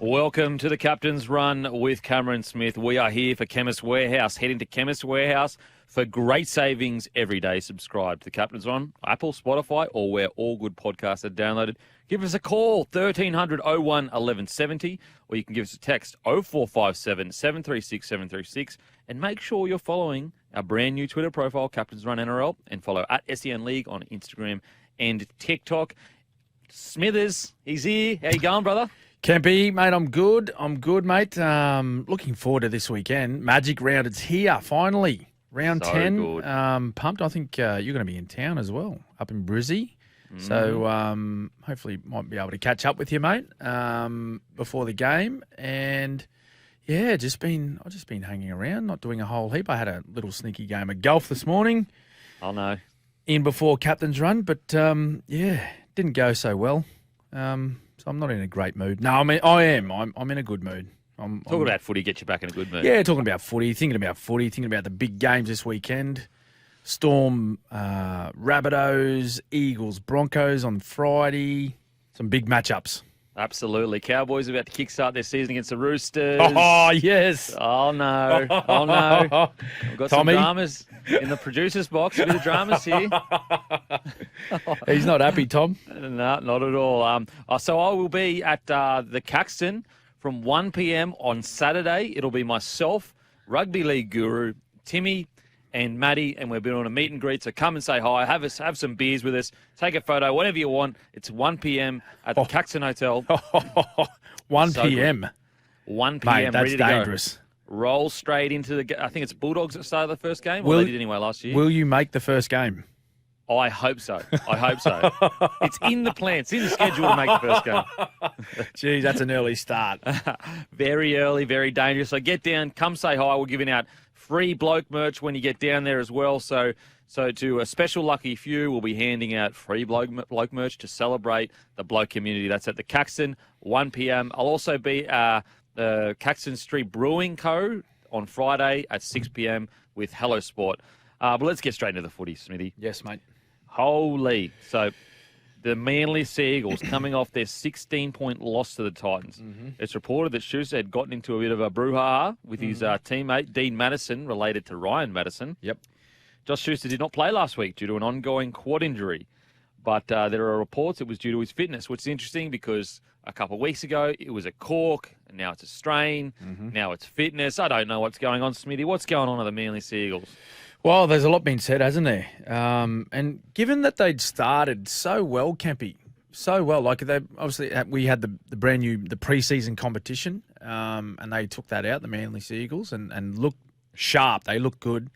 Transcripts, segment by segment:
Welcome to the Captain's Run with Cameron Smith. We are here for Chemist Warehouse. Head into Chemist Warehouse for great savings every day. Subscribe to the Captain's Run, Apple, Spotify, or where all good podcasts are downloaded. Give us a call, 1300 01 1170, or you can give us a text, 0457 736 736, and make sure you're following our brand new Twitter profile, Captain's Run NRL, and follow at SEN League on Instagram and TikTok. Smithers, he's here. How you going, brother? Kempy, mate, I'm good, mate. Looking forward to this weekend. Magic round, it's here, finally. Round So 10. good. Pumped. I think you're going to be in town as well, up in Brizzy. So hopefully might be able to catch up with you, mate, before the game. And, yeah, I've just been hanging around, not doing a whole heap. I had a little sneaky game of golf this morning. Oh, no. In before Captain's Run, but, didn't go so well. So I'm not in a great mood. No, I mean, I am. I'm in a good mood. Talking about footy, get you back in a good mood. Yeah, talking about footy, thinking about the big games this weekend. Storm, Rabbitohs, Eels, Broncos on Friday. Some big matchups. Absolutely. Cowboys are about to kickstart their season against the Roosters. Oh, yes. Oh, no. Oh, no. We've got Tommy? some dramas in the producer's box. A bit of dramas here. He's not happy, Tom. No, not at all. So I will be at the Caxton from 1 p.m. on Saturday. It'll be myself, rugby league guru, Timmy, and Maddie, and we're doing a meet and greet. So come and say hi, have some beers with us, take a photo, whatever you want. It's 1 p.m. at the Caxton Hotel. 1 So p.m. good. 1 p.m. Mate, that's ready to dangerous. go. Roll straight into the. I think it's Bulldogs that started the first game. Or they did anyway last year. Will you make the first game? I hope so. It's in the plan. It's in the schedule to make the first game. Geez, that's an early start. Very early, very dangerous. So get down, come say hi. We're giving out free bloke merch when you get down there as well. So to a special lucky few, we'll be handing out free bloke merch to celebrate the bloke community. That's at the Caxton, 1 p.m. I'll also be the Caxton Street Brewing Co. on Friday at 6 p.m. with Hello Sport. But let's get straight into the footy, Smithy. Yes, mate. Holy. So the Manly Seagulls coming off their 16-point loss to the Titans. Mm-hmm. It's reported that Schuster had gotten into a bit of a brouhaha with his teammate, Dean Madison, related to Ryan Madison. Yep. Josh Schuster did not play last week due to an ongoing quad injury. But there are reports it was due to his fitness, which is interesting because a couple of weeks ago it was a cork, and now it's a strain. Mm-hmm. Now it's fitness. I don't know what's going on, Smithy. What's going on at the Manly Seagulls? Well, there's a lot being said, hasn't there? And given that they'd started so well, Kempy, so well, like they obviously we had the brand new pre-season competition, and they took that out, the Manly Seagulls, and looked sharp. They looked good,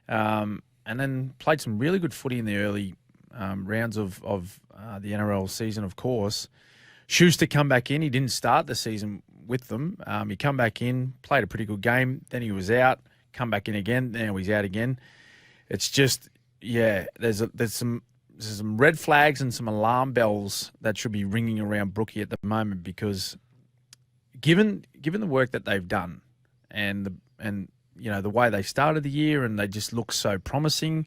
and then played some really good footy in the early rounds of the NRL season. Of course, Schuster come back in. He didn't start the season with them. He come back in, played a pretty good game. Then he was out. Come back in again. Now he's out again. It's just, there's some red flags and some alarm bells that should be ringing around Brookie at the moment, because given the work that they've done and the way they started the year, and they just look so promising,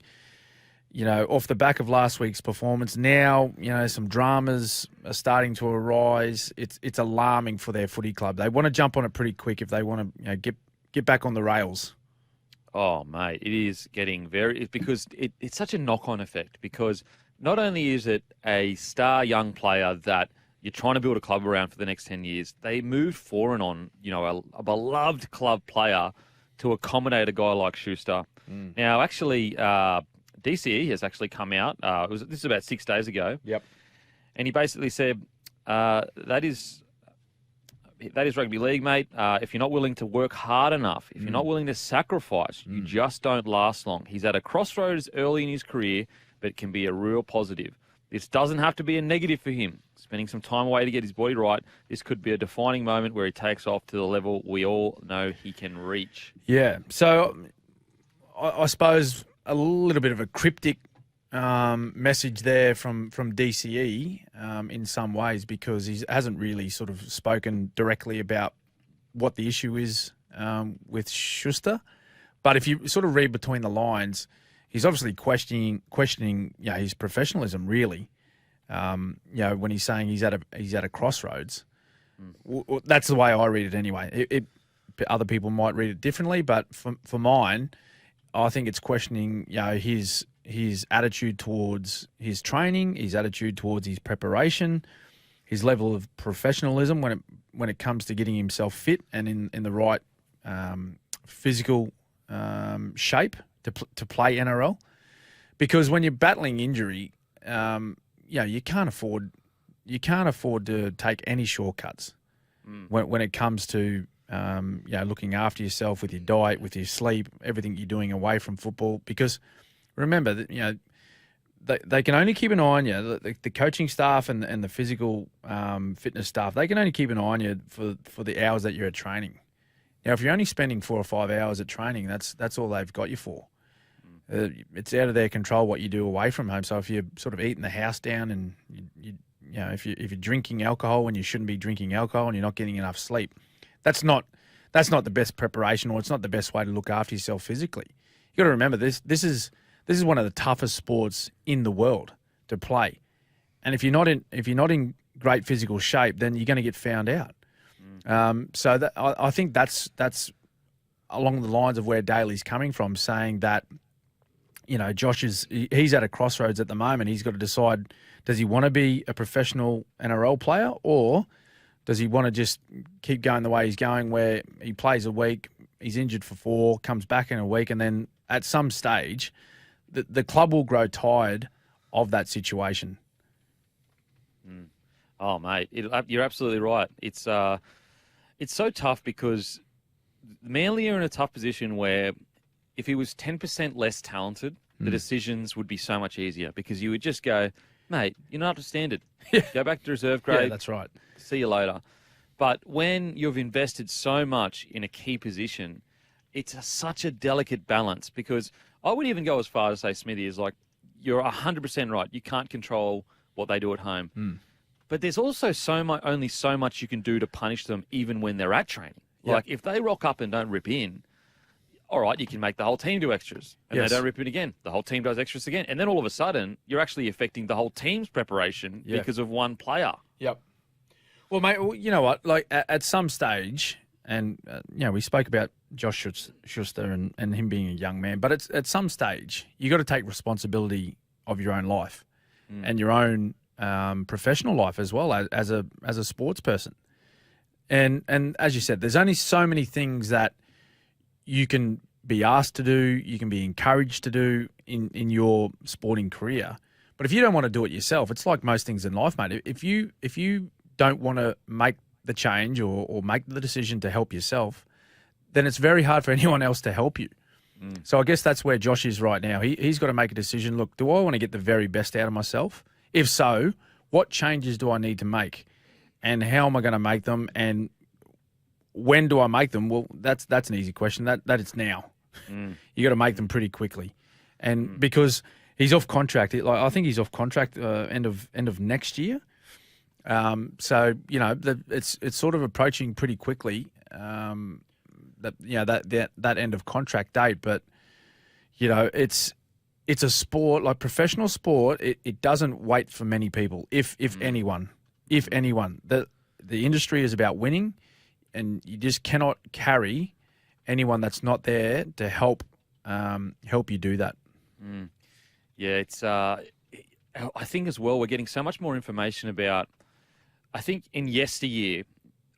off the back of last week's performance. Now, some dramas are starting to arise. It's alarming for their footy club. They want to jump on it pretty quick if they want to get back on the rails. Oh, mate, it is getting because it's such a knock-on effect, because not only is it a star young player that you're trying to build a club around for the next 10 years, they moved for and on, a beloved club player to accommodate a guy like Schuster. Mm. Now, actually, DCE has actually come out. This is about 6 days ago. Yep. And he basically said, that is rugby league, mate. If you're not willing to work hard enough, if you're not willing to sacrifice, you just don't last long. He's at a crossroads early in his career, but it can be a real positive. This doesn't have to be a negative for him. Spending some time away to get his body right, this could be a defining moment where he takes off to the level we all know he can reach. Yeah. So I suppose a little bit of a cryptic message there from DCE in some ways, because he hasn't really sort of spoken directly about what the issue is with Schuster. But if you sort of read between the lines, he's obviously questioning his professionalism, really. When he's saying he's at a crossroads. That's the way I read it anyway. Other people might read it differently, but for mine, I think it's questioning, his attitude towards his training, his attitude towards his preparation, his level of professionalism when it comes to getting himself fit and in the right physical shape to play NRL. Because when you're battling injury, you can't afford to take any shortcuts when it comes to looking after yourself with your diet, with your sleep, everything you're doing away from football. Because remember that they can only keep an eye on you. The coaching staff and the physical fitness staff, they can only keep an eye on you for the hours that you're at training. Now, if you're only spending 4 or 5 hours at training, that's all they've got you for. It's out of their control what you do away from home. So if you're sort of eating the house down and if you're drinking alcohol when you shouldn't be drinking alcohol and you're not getting enough sleep, that's not the best preparation, or it's not the best way to look after yourself physically. You got to remember this is one of the toughest sports in the world to play, and if you're not in great physical shape, then you're going to get found out. So that I think that's along the lines of where Daly's coming from, saying that Josh he's at a crossroads at the moment. He's got to decide: does he want to be a professional NRL player, or does he want to just keep going the way he's going, where he plays a week, he's injured for 4, comes back in a week, and then at some stage, the club will grow tired of that situation. Oh, mate, you're absolutely right. It's so tough because Manly are in a tough position where if he was 10% less talented, the decisions would be so much easier, because you would just go, mate, you're not up to standard. Go back to reserve grade. Yeah, that's right. See you later. But when you've invested so much in a key position, it's such a delicate balance, because I would even go as far as say, Smithy, is like, you're 100% right. You can't control what they do at home. But there's also only so much you can do to punish them even when they're at training. Yep. Like if they rock up and don't rip in, all right, you can make the whole team do extras. And they don't rip in again. The whole team does extras again. And then all of a sudden, you're actually affecting the whole team's preparation because of one player. Yep. Well, mate, you know what? Like at some stage, and we spoke about Josh Schuster and him being a young man, but at some stage, you got to take responsibility of your own life and your own professional life as well as a sports person. And as you said, there's only so many things that you can be asked to do, you can be encouraged to do in your sporting career. But if you don't want to do it yourself, it's like most things in life, mate. If you don't want to make the change or make the decision to help yourself, then it's very hard for anyone else to help you. So I guess that's where Josh is right now. He's got to make a decision. Look, do I want to get the very best out of myself? If so, what changes do I need to make? And how am I going to make them? And when do I make them? Well, that's an easy question. That it's now. You got to make them pretty quickly, and because he's off contract, I think he's off contract end of next year. So it's sort of approaching pretty quickly. That end of contract date, but it's a sport like professional sport. It doesn't wait for many people, if anyone. The industry is about winning. And you just cannot carry anyone that's not there to help you do that. Yeah, it's. I think as well, we're getting so much more information about. I think in yesteryear,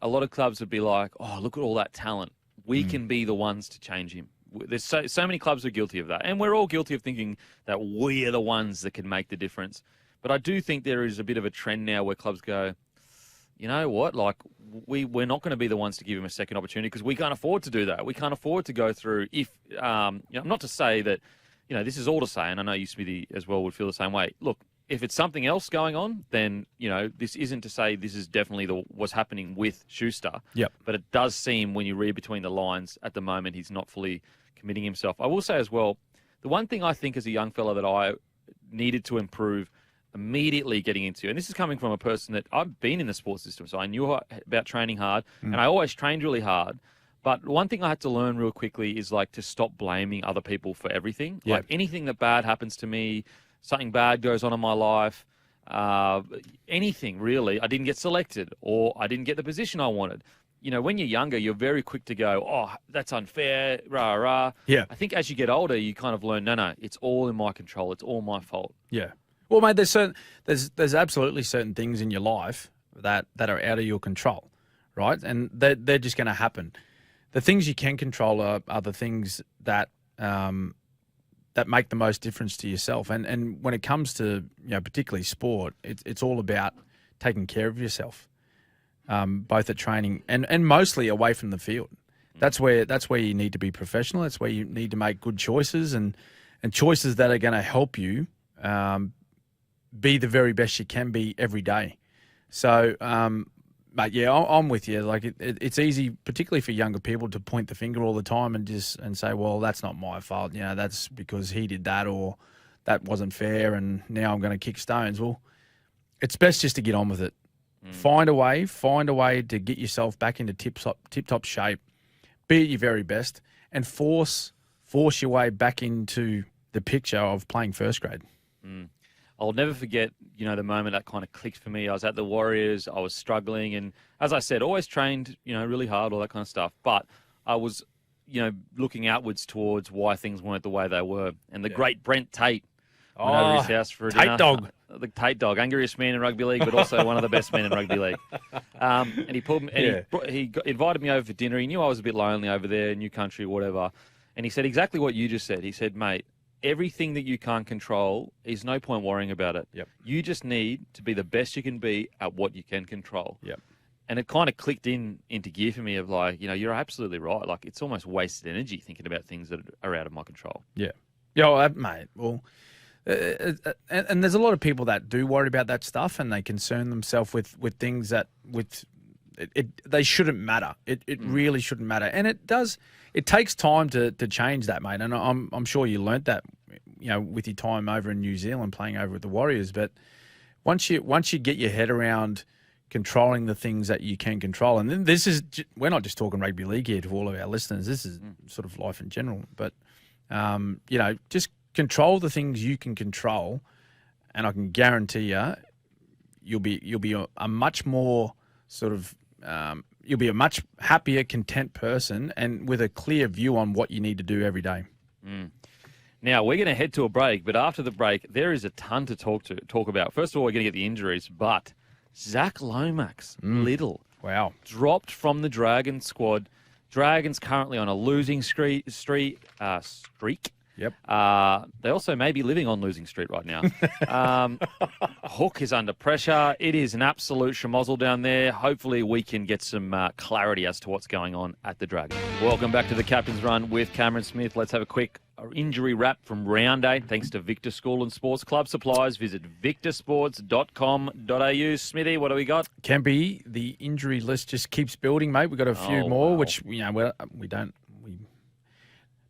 a lot of clubs would be like, "Oh, look at all that talent. We can be the ones to change him." There's so many clubs are guilty of that, and we're all guilty of thinking that we are the ones that can make the difference. But I do think there is a bit of a trend now where clubs go, you know what, like we're not going to be the ones to give him a second opportunity because we can't afford to do that. We can't afford to go through not to say that, this is all to say, and I know you, Smithy, as well would feel the same way. Look, if it's something else going on, then, this isn't to say this is definitely what's happening with Schuster. Yep. But it does seem when you read between the lines at the moment, he's not fully committing himself. I will say as well, the one thing I think as a young fella that I needed to improve immediately getting into, and this is coming from a person that I've been in the sports system, so I knew about training hard, and I always trained really hard. But one thing I had to learn real quickly is like to stop blaming other people for everything. Yep. Like anything that bad happens to me, something bad goes on in my life, anything really. I didn't get selected or I didn't get the position I wanted. When you're younger, you're very quick to go, oh, that's unfair, rah, rah. Yeah. I think as you get older, you kind of learn, no, it's all in my control. It's all my fault. Yeah. Well, mate, there's absolutely certain things in your life that are out of your control, right? And they're just going to happen. The things you can control are the things that that make the most difference to yourself. And when it comes to, particularly sport, it's all about taking care of yourself. Both at training and mostly away from the field. That's where you need to be professional. That's where you need to make good choices and choices that are going to help you be the very best you can be every day. So, mate, yeah, I'm with you. Like it's easy, particularly for younger people, to point the finger all the time and say, well, that's not my fault. That's because he did that or that wasn't fair, and now I'm going to kick stones. Well, it's best just to get on with it. Find a way to get yourself back into tip-top shape, be at your very best, and force your way back into the picture of playing first grade. I'll never forget, the moment that kind of clicked for me. I was at the Warriors, I was struggling, and as I said, always trained, really hard, all that kind of stuff. But I was, looking outwards towards why things weren't the way they were. And the great Brent Tate went over his house for a dinner. Tate dog. The Tate dog, angriest man in rugby league, but also one of the best men in rugby league. And he pulled me, and he invited me over for dinner. He knew I was a bit lonely over there, new country, whatever. And he said exactly what you just said. He said, mate, everything that you can't control, is no point worrying about it. Yep. You just need to be the best you can be at what you can control. Yep. And it kind of clicked into gear for me of like, you're absolutely right. Like, it's almost wasted energy thinking about things that are out of my control. Yeah. Mate, well... and there's a lot of people that do worry about that stuff, and they concern themselves with things that they shouldn't matter. It really shouldn't matter, and it does. It takes time to change that, mate. And I'm sure you learnt that, with your time over in New Zealand playing over at the Warriors. But once you get your head around controlling the things that you can control, and then we're not just talking rugby league here to all of our listeners. This is sort of life in general. But just control the things you can control, and I can guarantee you'll be a much more sort of you'll be a much happier, content person, and with a clear view on what you need to do every day. Now we're going to head to a break, but after the break, there is a ton to talk about. First of all, we're going to get the injuries, but Zach Lomax, Liddle, wow, dropped from the Dragons squad. Dragons currently on a losing streak. Yep. They also may be living on losing street right now. Hook is under pressure. It is an absolute schmozzle down there. Hopefully we can get some clarity as to what's going on at the Dragons. Welcome back to the Captain's Run with Cameron Smith. Let's have a quick injury wrap from round 8. Thanks to Victor School and Sports Club Supplies. Visit victorsports.com.au. Smithy, what do we got? Campy, the injury list just keeps building, mate. We've got a few more, which we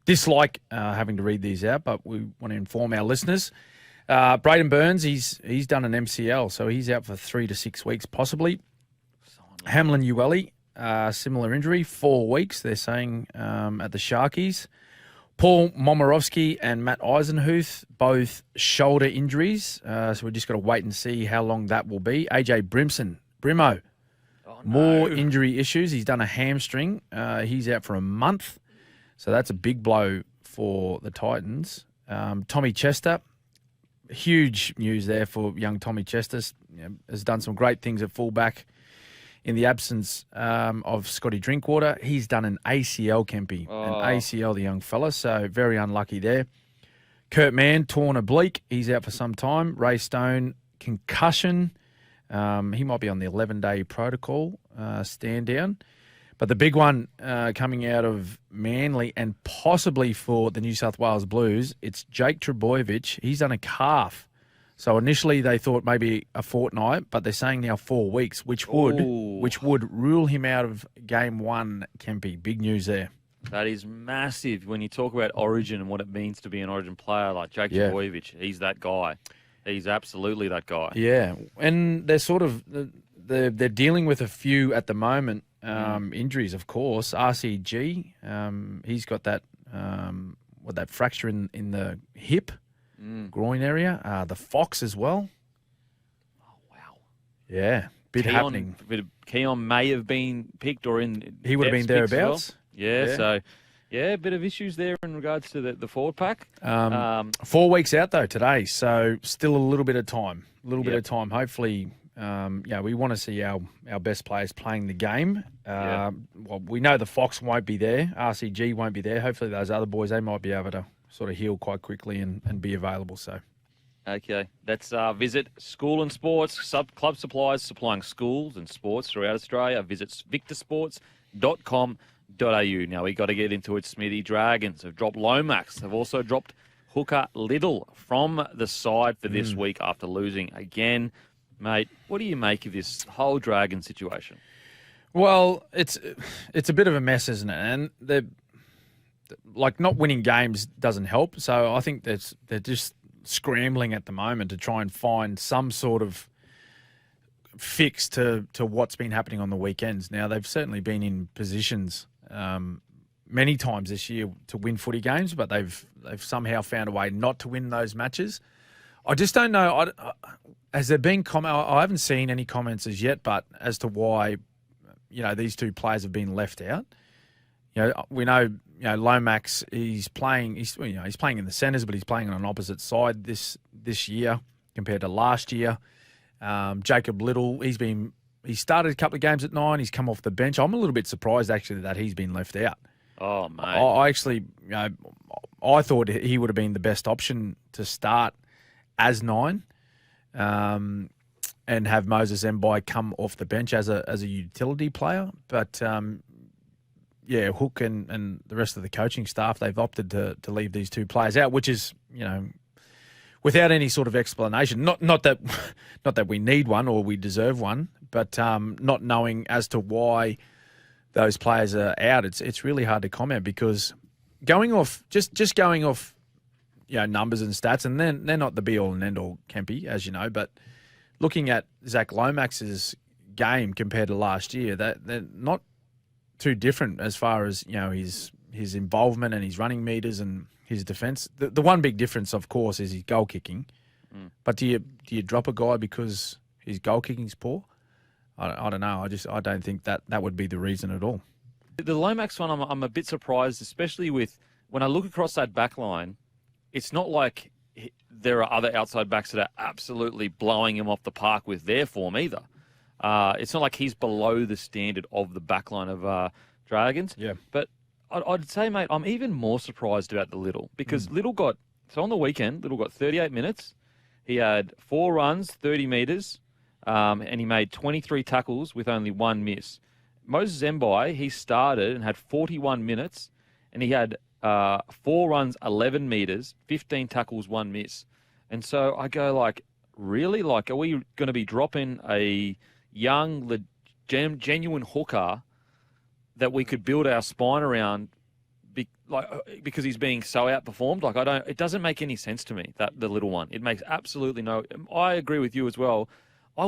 dislike having to read these out, but we want to inform our listeners. Braden Burns, he's done an MCL, so he's out for 3 to 6 weeks, possibly. Hamlin Ueli, similar injury, 4 weeks, they're saying, at the Sharkies. Paul Momorowski and Matt Eisenhuth, both shoulder injuries, so we've just got to wait and see how long that will be. AJ Brimo, more injury issues. He's done a hamstring. He's out for a month. So that's a big blow for the Titans. Tommy Chester, huge news there for young Tommy Chester. Has done some great things at fullback in the absence of Scotty Drinkwater. He's done an ACL, Kempy. An ACL, the young fella, so very unlucky there. Kurt Mann, torn oblique. He's out for some time. Ray Stone, concussion. He might be on the 11-day protocol, stand down. But the big one coming out of Manly and possibly for the New South Wales Blues, it's Jake Trbojevic. He's done a calf. So initially they thought maybe a fortnight, but they're saying now 4 weeks, which would rule him out of game 1, Kempy. Big news there. That is massive when you talk about Origin and what it means to be an Origin player like Jake Trbojevic. He's that guy. He's absolutely that guy. Yeah, and they're sort of they're dealing with a few at the moment. Injuries, of course. RCG, he's got that that fracture in the hip, groin area. The Fox as well. Yeah, bit happening. Keon may have been picked or in. He would have been depth picks as well. thereabouts. Yeah, so a bit of issues there in regards to the forward pack. 4 weeks out though today, so still a little bit of time. Hopefully, we want to see our best players playing the game. Well, we know the Fox won't be there. RCG won't be there. Hopefully, those other boys, they might be able to sort of heal quite quickly and be available. So. Okay, let's visit School and Sports. Club Supplies supplying schools and sports throughout Australia. Visit victorsports.com.au. Now, we got to get into it. Smithy Dragons have dropped Lomax. They've also dropped hooker Liddle from the side for this week after losing again. Mate, what do you make of this whole Dragon situation? Well, it's a bit of a mess, isn't it? And they're like not winning games doesn't help. So I think they're just scrambling at the moment to try and find some sort of fix to what's been happening on the weekends. Now, they've certainly been in positions many times this year to win footy games, but they've somehow found a way not to win those matches. I just don't know. Has there been I haven't seen any comments as yet, but as to why these two players have been left out. We know Lomax. He's playing. He's playing in the centres, but he's playing on an opposite side this year compared to last year. Jacob Liddle. He started a couple of games at 9. He's come off the bench. I'm a little bit surprised actually that he's been left out. Oh mate, I actually, I thought he would have been the best option to start as 9, and have Moses Mbai come off the bench as a utility player, but. Hook and the rest of the coaching staff, they've opted to leave these two players out, which is, without any sort of explanation. Not that we need one or we deserve one, but not knowing as to why those players are out, it's really hard to comment because going off numbers and stats, and they're not the be all and end all, Kempy, as you know, but looking at Zach Lomax's game compared to last year, they're not too different as far as his involvement and his running meters and his defence. The one big difference, of course, is his goal kicking. But do you drop a guy because his goal kicking's poor? I don't know. I don't think that would be the reason at all. The Lomax one, I'm a bit surprised, especially with when I look across that back line. It's not like there are other outside backs that are absolutely blowing him off the park with their form either. It's not like he's below the standard of the backline of Dragons. Yeah. But I'd say, mate, I'm even more surprised about the Liddle because Liddle got 38 minutes. He had 4 runs, 30 metres, and he made 23 tackles with only 1 miss. Moses Mbai, he started and had 41 minutes, and he had 4 runs, 11 metres, 15 tackles, 1 miss. And so I go really? Are we going to be dropping a young, genuine hooker that we could build our spine around because he's being so outperformed? It doesn't make any sense to me, that the little one. It makes absolutely no... I agree with you as well. I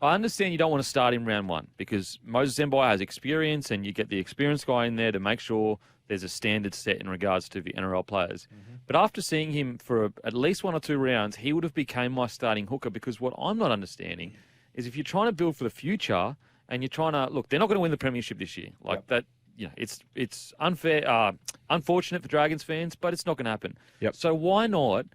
understand you don't want to start in round 1 because Moses Mbai has experience and you get the experienced guy in there to make sure there's a standard set in regards to the NRL players. But after seeing him for at least 1 or 2 rounds, he would have become my starting hooker because what I'm not understanding is if you're trying to build for the future and you're trying to... Look, they're not going to win the premiership this year. It's unfair, unfortunate for Dragons fans, but it's not going to happen. Yep. So why not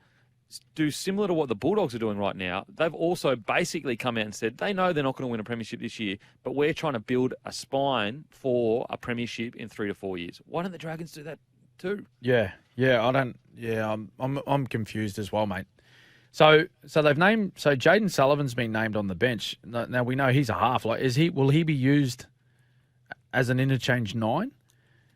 do similar to what the Bulldogs are doing right now? They've also basically come out and said they know they're not going to win a premiership this year, but we're trying to build a spine for a premiership in 3 to 4 years. Why don't the Dragons do that too? I'm confused as well, mate. So they've named... So Jaden Sullivan's been named on the bench. Now we know he's a half. Will he be used as an interchange 9?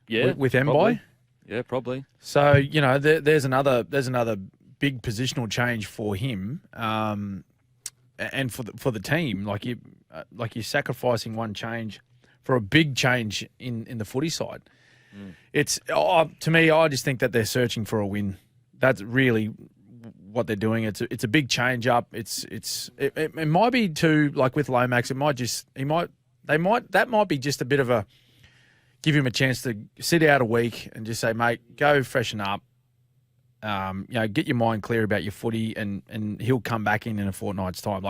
Yeah. With Mbai? Probably. Yeah, probably. So, there's another big positional change for him, and for the team. You're sacrificing one change for a big change in the footy side. It's to me, I just think that they're searching for a win. That's really what they're doing. It's a big change up. It might be too, like with Lomax. That might be just a bit of a give him a chance to sit out a week and just say, mate, go freshen up. Get your mind clear about your footy, and he'll come back in a fortnight's time.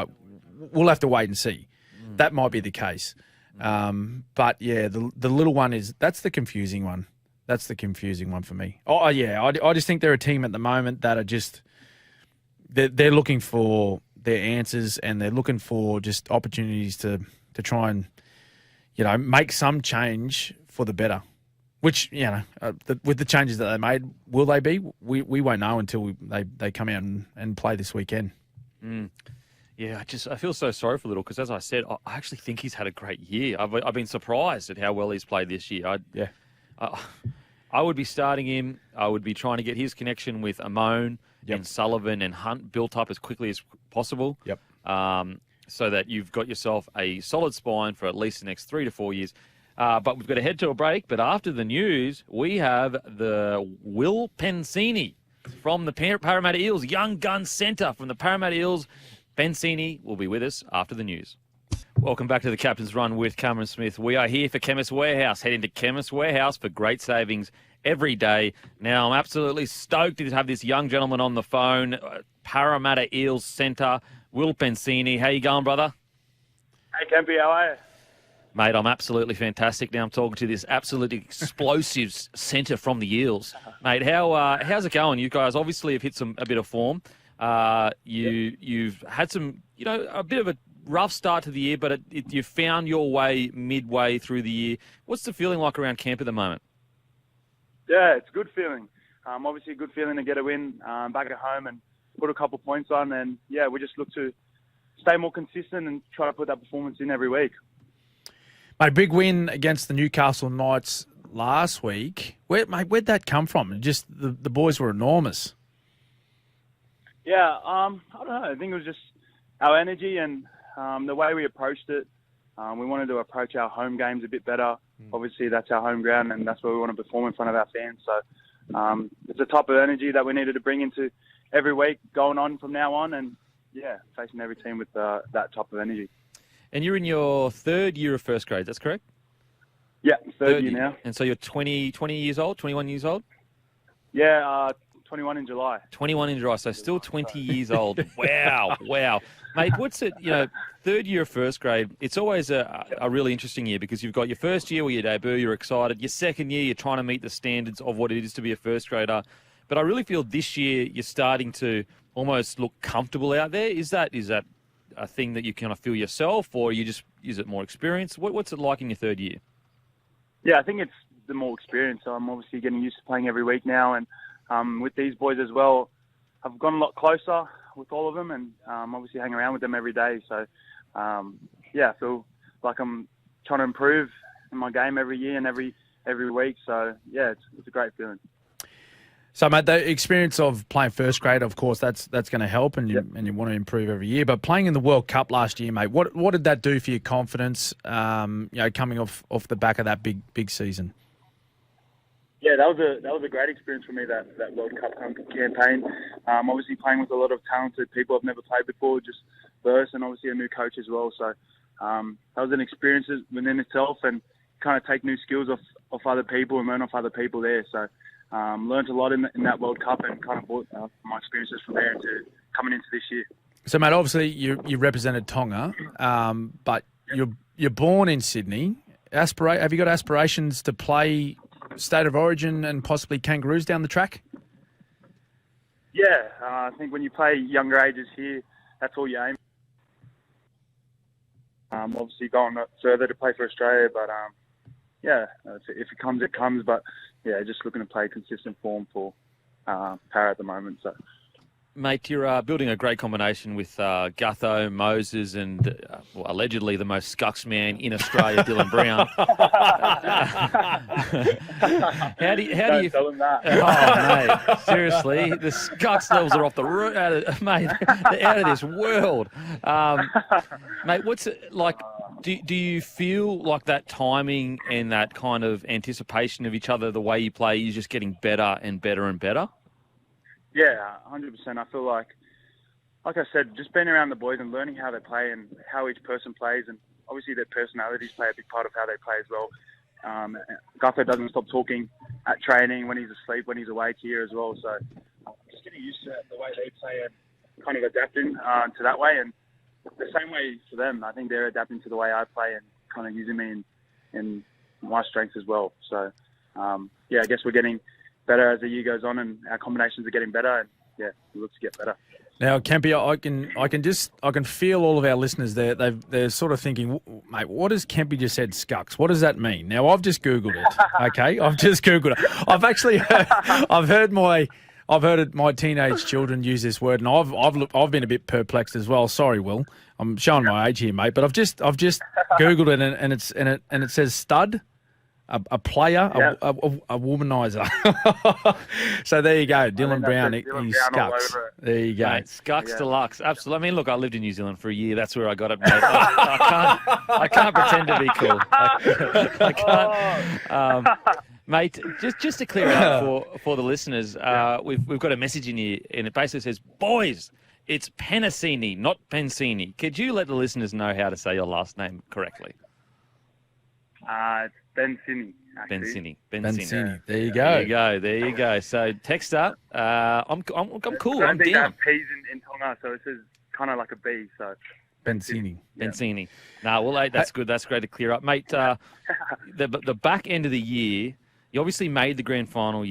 we'll have to wait and see. That might be the case. But yeah, the little one that's the confusing one. That's the confusing one for me. Oh yeah, I just think they're a team at the moment that are just they're looking for their answers, and they're looking for just opportunities to try and make some change for the better. Which with the changes that they made, will they be? We won't know until they come out and play this weekend. Yeah, I feel so sorry for Liddle because, as I said, I actually think he's had a great year. I've been surprised at how well he's played this year. I would be starting him. I would be trying to get his connection with Amon and Sullivan and Hunt built up as quickly as possible. Yep. So that you've got yourself a solid spine for at least the next 3 to 4 years. But we've got to head to a break. But after the news, we have the Will Penisini from the Parramatta Eels, young gun centre from the Parramatta Eels. Penisini will be with us after the news. Welcome back to the Captain's Run with Cameron Smith. We are here for Chemist Warehouse. Head into Chemist Warehouse for great savings every day. Now, I'm absolutely stoked to have this young gentleman on the phone, Parramatta Eels centre, Will Penisini. How you going, brother? Hey, Kempy, how are you? Mate, I'm absolutely fantastic. Now I'm talking to this absolutely explosive centre from the Eels. Mate, how's it going? You guys obviously have hit a bit of form. You've had some, a bit of a rough start to the year, but you found your way midway through the year. What's the feeling like around camp at the moment? Yeah, it's a good feeling. Obviously a good feeling to get a win back at home and put a couple points on. And, yeah, we just look to stay more consistent and try to put that performance in every week. Mate, big win against the Newcastle Knights last week. Where'd that come from? Just the boys were enormous. Yeah, I don't know. I think it was just our energy and the way we approached it. We wanted to approach our home games a bit better. Obviously, that's our home ground, and that's where we want to perform in front of our fans. So it's a type of energy that we needed to bring into every week going on from now on, and, yeah, facing every team with that type of energy. And you're in your third year of first grade, that's correct? Yeah, third year now. And so you're 20 years old, 21 years old? Yeah, 21 in July. 21 in July, so still 20 years old. Wow. Mate, what's it, third year of first grade, it's always a really interesting year because you've got your first year where you debut, you're excited. Your second year, you're trying to meet the standards of what it is to be a first grader. But I really feel this year you're starting to almost look comfortable out there. Is that a thing that you kind of feel yourself, or is it more experience? What's it like in your third year? Yeah, I think it's the more experience. I'm obviously getting used to playing every week now, and with these boys as well, I've gone a lot closer with all of them, and obviously hang around with them every day. So, I feel like I'm trying to improve in my game every year and every week. So, yeah, it's a great feeling. So, mate, the experience of playing first grade, of course, that's going to help, and you want to improve every year. But playing in the World Cup last year, mate, what did that do for your confidence? Coming off the back of that big season. Yeah, that was a great experience for me, that World Cup campaign. Obviously playing with a lot of talented people I've never played before, just first, and obviously a new coach as well. So that was an experience within itself, and kind of take new skills off other people and learn off other people there. So learned a lot in that World Cup, and kind of brought my experiences from there into coming into this year. So, mate, obviously you represented Tonga, but you're born in Sydney. Have you got aspirations to play State of Origin and possibly Kangaroos down the track? Yeah, I think when you play younger ages here, that's all you aim. Obviously going further to play for Australia, but if it comes, it comes. But yeah, just looking to play consistent form for Para at the moment. So, mate, you're building a great combination with Gutho, Moses, and allegedly the most scucks man in Australia, Dylan Brown. How do you tell him that? Oh, mate, seriously, the scucks levels are off the roof, mate. They're out of this world, mate. What's it like? Do you feel like that timing and that kind of anticipation of each other, the way you play, is just getting better and better and better? Yeah, 100%. I feel like I said, just being around the boys and learning how they play and how each person plays, and obviously their personalities play a big part of how they play as well. Gutho doesn't stop talking at training, when he's asleep, when he's awake here as well. So just getting used to the way they play and kind of adapting to that way. And the same way for them. I think they're adapting to the way I play and kind of using me in my strengths as well. So, I guess we're getting better as the year goes on, and our combinations are getting better. And it looks to get better. Now, Kempy, I can feel all of our listeners there. They're sort of thinking, mate, what has Kempy just said? Scucks. What does that mean? Now, I've just Googled it. Okay, I've just Googled it. I've actually heard my teenage children use this word, and I've been a bit perplexed as well. Sorry, Will, I'm showing my age here, mate. But I've just Googled it, and it says stud. A player, a womanizer. So there you go, Dylan Brown. He's scucks. There you go, mate, scucks deluxe. Absolutely. I mean, look, I lived in New Zealand for a year. That's where I got it, mate. I can't pretend to be cool. I can't. Mate, just to clear it up for the listeners, we've got a message in here, and it basically says, "Boys, it's Penisini, not Pensini." Could you let the listeners know how to say your last name correctly? It's Penisini. Penisini. There you go. There you go. So text up. I'm cool. I I'm think down. that P's in Ponga, so it says kind of like a B. So Penisini. Penisini. No, well, that's good. That's great to clear up, mate. The back end of the year, you obviously made the grand final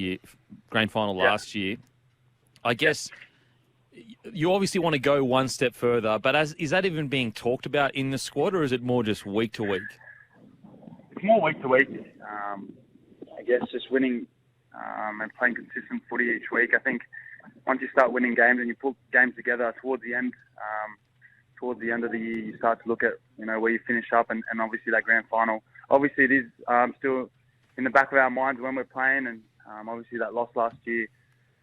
last year. I guess you obviously want to go one step further, but is that even being talked about in the squad, or is it more just week to week? It's more week to week. I guess just winning and playing consistent footy each week. I think once you start winning games and you put games together towards the end of the year, you start to look at where you finish up and obviously that grand final. Obviously, it is still in the back of our minds when we're playing, and obviously that loss last year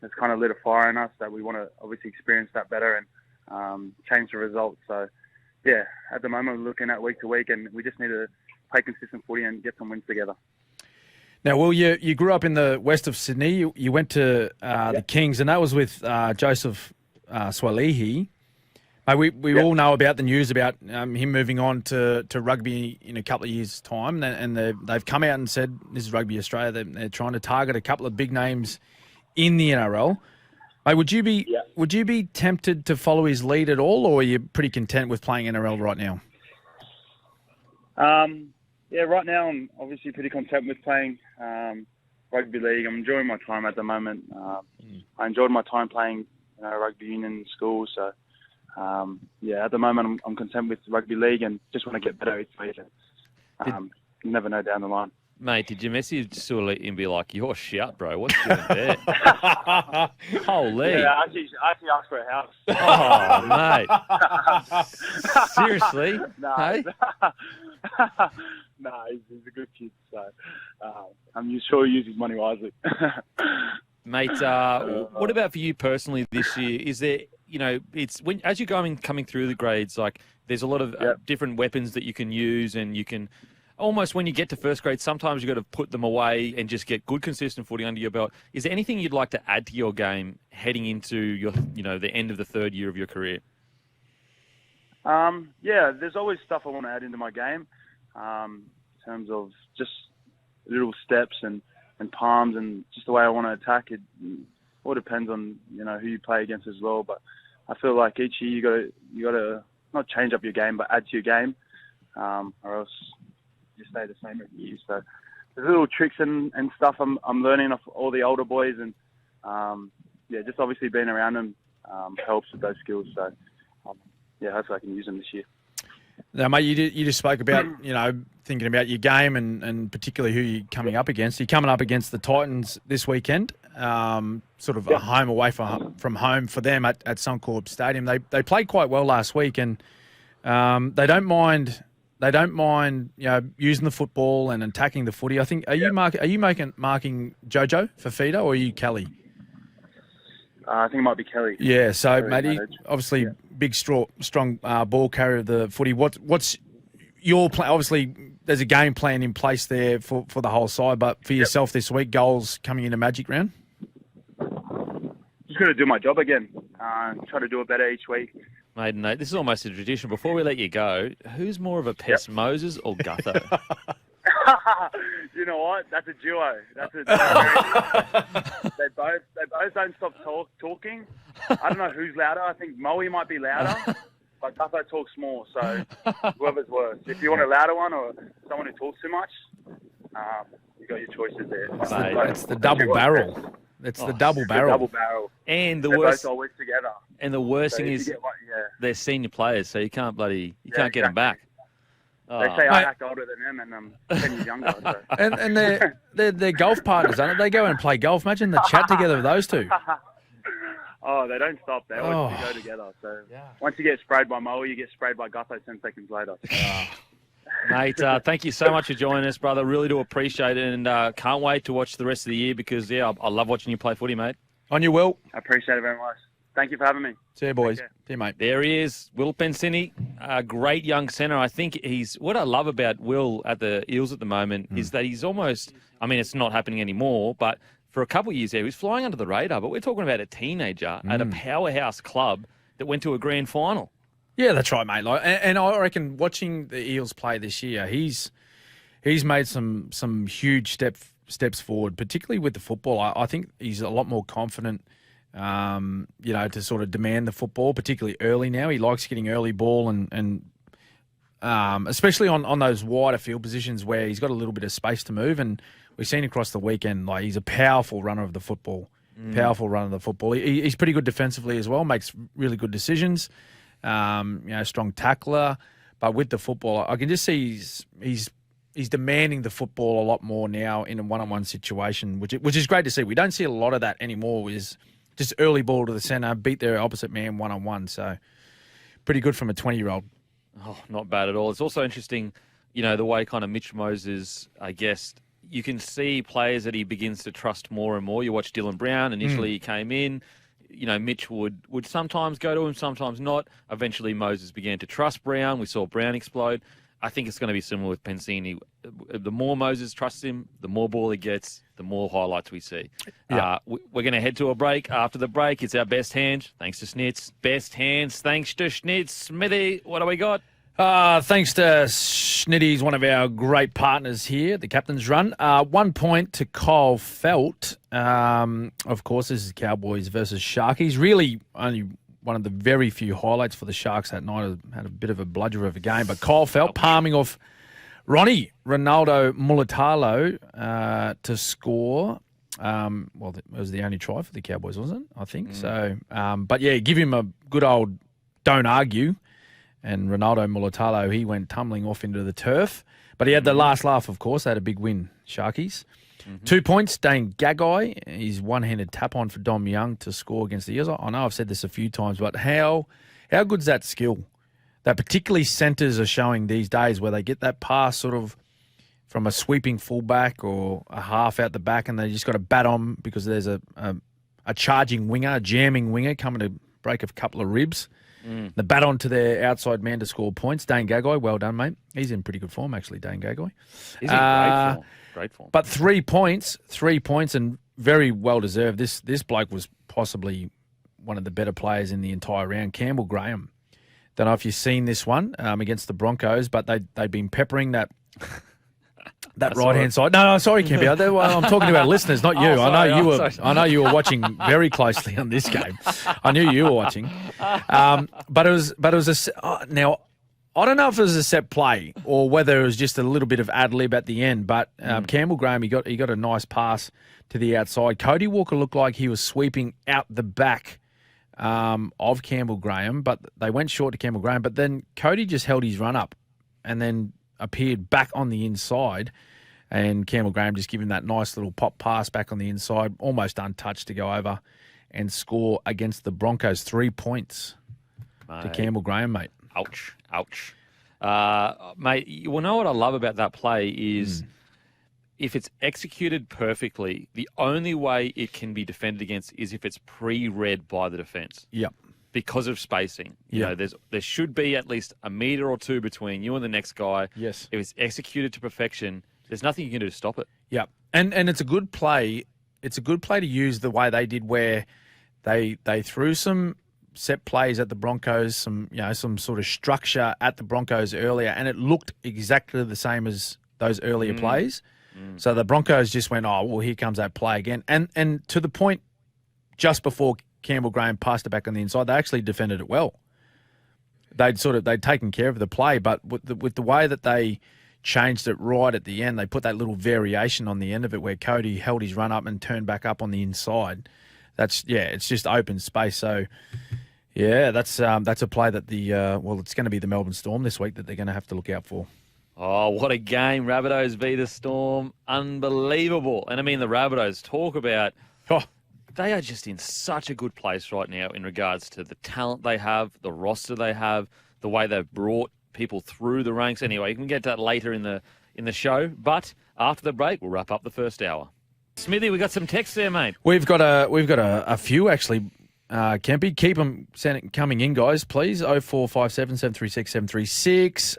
has kind of lit a fire in us that we want to obviously experience that better and change the results. So, at the moment we're looking at week to week, and we just need to play consistent footy and get some wins together. Now, Will, you grew up in the west of Sydney. You went to the Kings, and that was with Joseph Swalihi. We all know about the news about him moving on to rugby in a couple of years' time, and they've come out and said, this is Rugby Australia, they're trying to target a couple of big names in the NRL. Would you be tempted to follow his lead at all, or are you pretty content with playing NRL right now? Right now I'm obviously pretty content with playing rugby league. I'm enjoying my time at the moment. I enjoyed my time playing rugby union in school. So, at the moment I'm content with rugby league and just want to get better each week. You never know down the line. Mate, did you message Suoli and be like, "You're shit, bro. What's you doing there?" Holy. Yeah, I actually asked for a house. Oh, mate. Seriously? No. Hey? No, he's a good kid, so I'm sure he uses money wisely. Mate, what about for you personally this year? Is there, it's as you're coming through the grades, like there's a lot of different weapons that you can use, and you can almost, when you get to first grade, sometimes you've got to put them away and just get good, consistent footy under your belt. Is there anything you'd like to add to your game heading into your, the end of the third year of your career? There's always stuff I want to add into my game, in terms of just little steps and palms and just the way I want to attack it. All depends on who you play against as well. But I feel like each year you got to not change up your game, but add to your game, or else you stay the same every year. So there's little tricks and stuff I'm learning off all the older boys, and just obviously being around them helps with those skills. So hopefully I can use them this year. Now, mate, you just spoke about thinking about your game and particularly who you're coming up against. You're coming up against the Titans this weekend, sort of a home away from home for them at Suncorp Stadium. They played quite well last week, and they don't mind using the football and attacking the footy. I think are you marking Jojo for Fida, or are you Kelly? I think it might be Kelly. Yeah, so mate, obviously big, strong ball carrier of the footy. What's your plan? Obviously, there's a game plan in place there for the whole side, but for yourself this week, goals coming into Magic Round? Just going to do my job again. Try to do it better each week. Mate, Nate, this is almost a tradition. Before we let you go, who's more of a pest, Moses or Gutho? You know what? That's a duo. They both don't stop talking. I don't know who's louder. I think Moe might be louder. but Gutho talks more, so whoever's worse. If you want a louder one or someone who talks too much, you got your choices there. It's the double barrel. It's the double barrel. Double barrel. And the They're worst both always together. And the worst thing is they're senior players, so you can't get them back. They say I act older than them, and I'm 10 years younger. So. And they're golf partners, aren't they? They go and play golf. Imagine the chat together with those two. Oh, they don't stop. They always go together. So once you get sprayed by Moe, you get sprayed by Gutho 10 seconds later. Mate, thank you so much for joining us, brother. Really do appreciate it, and can't wait to watch the rest of the year because, I love watching you play footy, mate. On your Will. I appreciate it very much. Thank you for having me. See you, boys. See you, mate. There he is, Will Penisini, a great young centre. I think what I love about Will at the Eels at the moment is that he's almost, it's not happening anymore, but for a couple of years there, he was flying under the radar. But we're talking about a teenager at a powerhouse club that went to a grand final. Yeah, that's right, mate. And I reckon watching the Eels play this year, he's made some huge steps forward, particularly with the football. I think he's a lot more confident, to sort of demand the football, particularly early now. He likes getting early ball and especially on those wider field positions where he's got a little bit of space to move. And we've seen across the weekend, he's a powerful runner of the football. He's pretty good defensively as well, makes really good decisions. Strong tackler, but with the football, I can just see he's demanding the football a lot more now in a one-on-one situation, which is great to see. We don't see a lot of that anymore. Is just early ball to the centre, beat their opposite man one-on-one. So pretty good from a 20-year-old. Oh, not bad at all. It's also interesting, the way kind of Mitch Moses, I guess, you can see players that he begins to trust more and more. You watch Dylan Brown. Initially he came in. Mitch would sometimes go to him, sometimes not. Eventually, Moses began to trust Brown. We saw Brown explode. I think it's going to be similar with Penisini. The more Moses trusts him, the more ball he gets, the more highlights we see. Yeah. We're going to head to a break. After the break, it's our best hand. Thanks to Schnitz. Best hands. Thanks to Schnitz. Smithy, what do we got? Thanks to Schnitty's, one of our great partners here, the Captain's Run. 1 point to Kyle Felt. Of course, this is Cowboys versus Sharkies. Really only one of the very few highlights for the Sharks that night. Had a bit of a bludger of a game. But Kyle Felt palming off Ronaldo Mulitalo to score. It was the only try for the Cowboys, wasn't it? I think so. But yeah, give him a good old don't argue. And Ronaldo Mulitalo, he went tumbling off into the turf. But he had the last laugh, of course. They had a big win, Sharkies. 2 points, Dane Gagai. His one-handed tap-on for Dom Young to score against the Eels. I know I've said this a few times, but how good's that skill that particularly centres are showing these days where they get that pass sort of from a sweeping fullback or a half out the back and they just got to bat on because there's a charging winger, a jamming winger coming to break a couple of ribs. The bat on to their outside man to score points. Dane Gagai, well done, mate. He's in pretty good form, actually, Dane Gagai. He's in great form. But 3 points, and very well deserved. This bloke was possibly one of the better players in the entire round. Campbell Graham. Don't know if you've seen this one against the Broncos, but they've been peppering that right-hand side. No, sorry, Campy. I'm talking to our listeners, not you. I know you were watching very closely on this game. I knew you were watching. But it was now I don't know if it was a set play or whether it was just a little bit of ad lib at the end. But Campbell Graham, he got a nice pass to the outside. Cody Walker looked like he was sweeping out the back of Campbell Graham, but they went short to Campbell Graham. But then Cody just held his run up and then appeared back on the inside, and Campbell Graham just giving that nice little pop pass back on the inside, almost untouched to go over and score against the Broncos. 3 points to Campbell Graham, mate. Ouch. Mate, you know what I love about that play is if it's executed perfectly, the only way it can be defended against is if it's pre-read by the defence. Yep. Because of spacing. You know, there should be at least a metre or two between you and the next guy. Yes. If it's executed to perfection, there's nothing you can do to stop it. Yeah. And it's a good play. It's a good play to use the way they did where they threw some set plays at the Broncos, some sort of structure at the Broncos earlier, and it looked exactly the same as those earlier plays. So the Broncos just went, oh, well, here comes that play again. And to the point just before Campbell Graham passed it back on the inside, they actually defended it well. they'd taken care of the play, but with the way that they changed it right at the end, they put that little variation on the end of it where Cody held his run up and turned back up on the inside. It's just open space. So yeah, that's a play that it's going to be the Melbourne Storm this week that they're going to have to look out for. Oh, what a game. Rabbitohs v the Storm. Unbelievable. And I mean, the Rabbitohs, talk about... They are just in such a good place right now in regards to the talent they have, the roster they have, the way they've brought people through the ranks. Anyway, you can get to that later in the show. But after the break, we'll wrap up the first hour. Smithy, we got some texts there, mate. We've got a few actually. Kempy, keep them coming in, guys, please. 0457 736 736.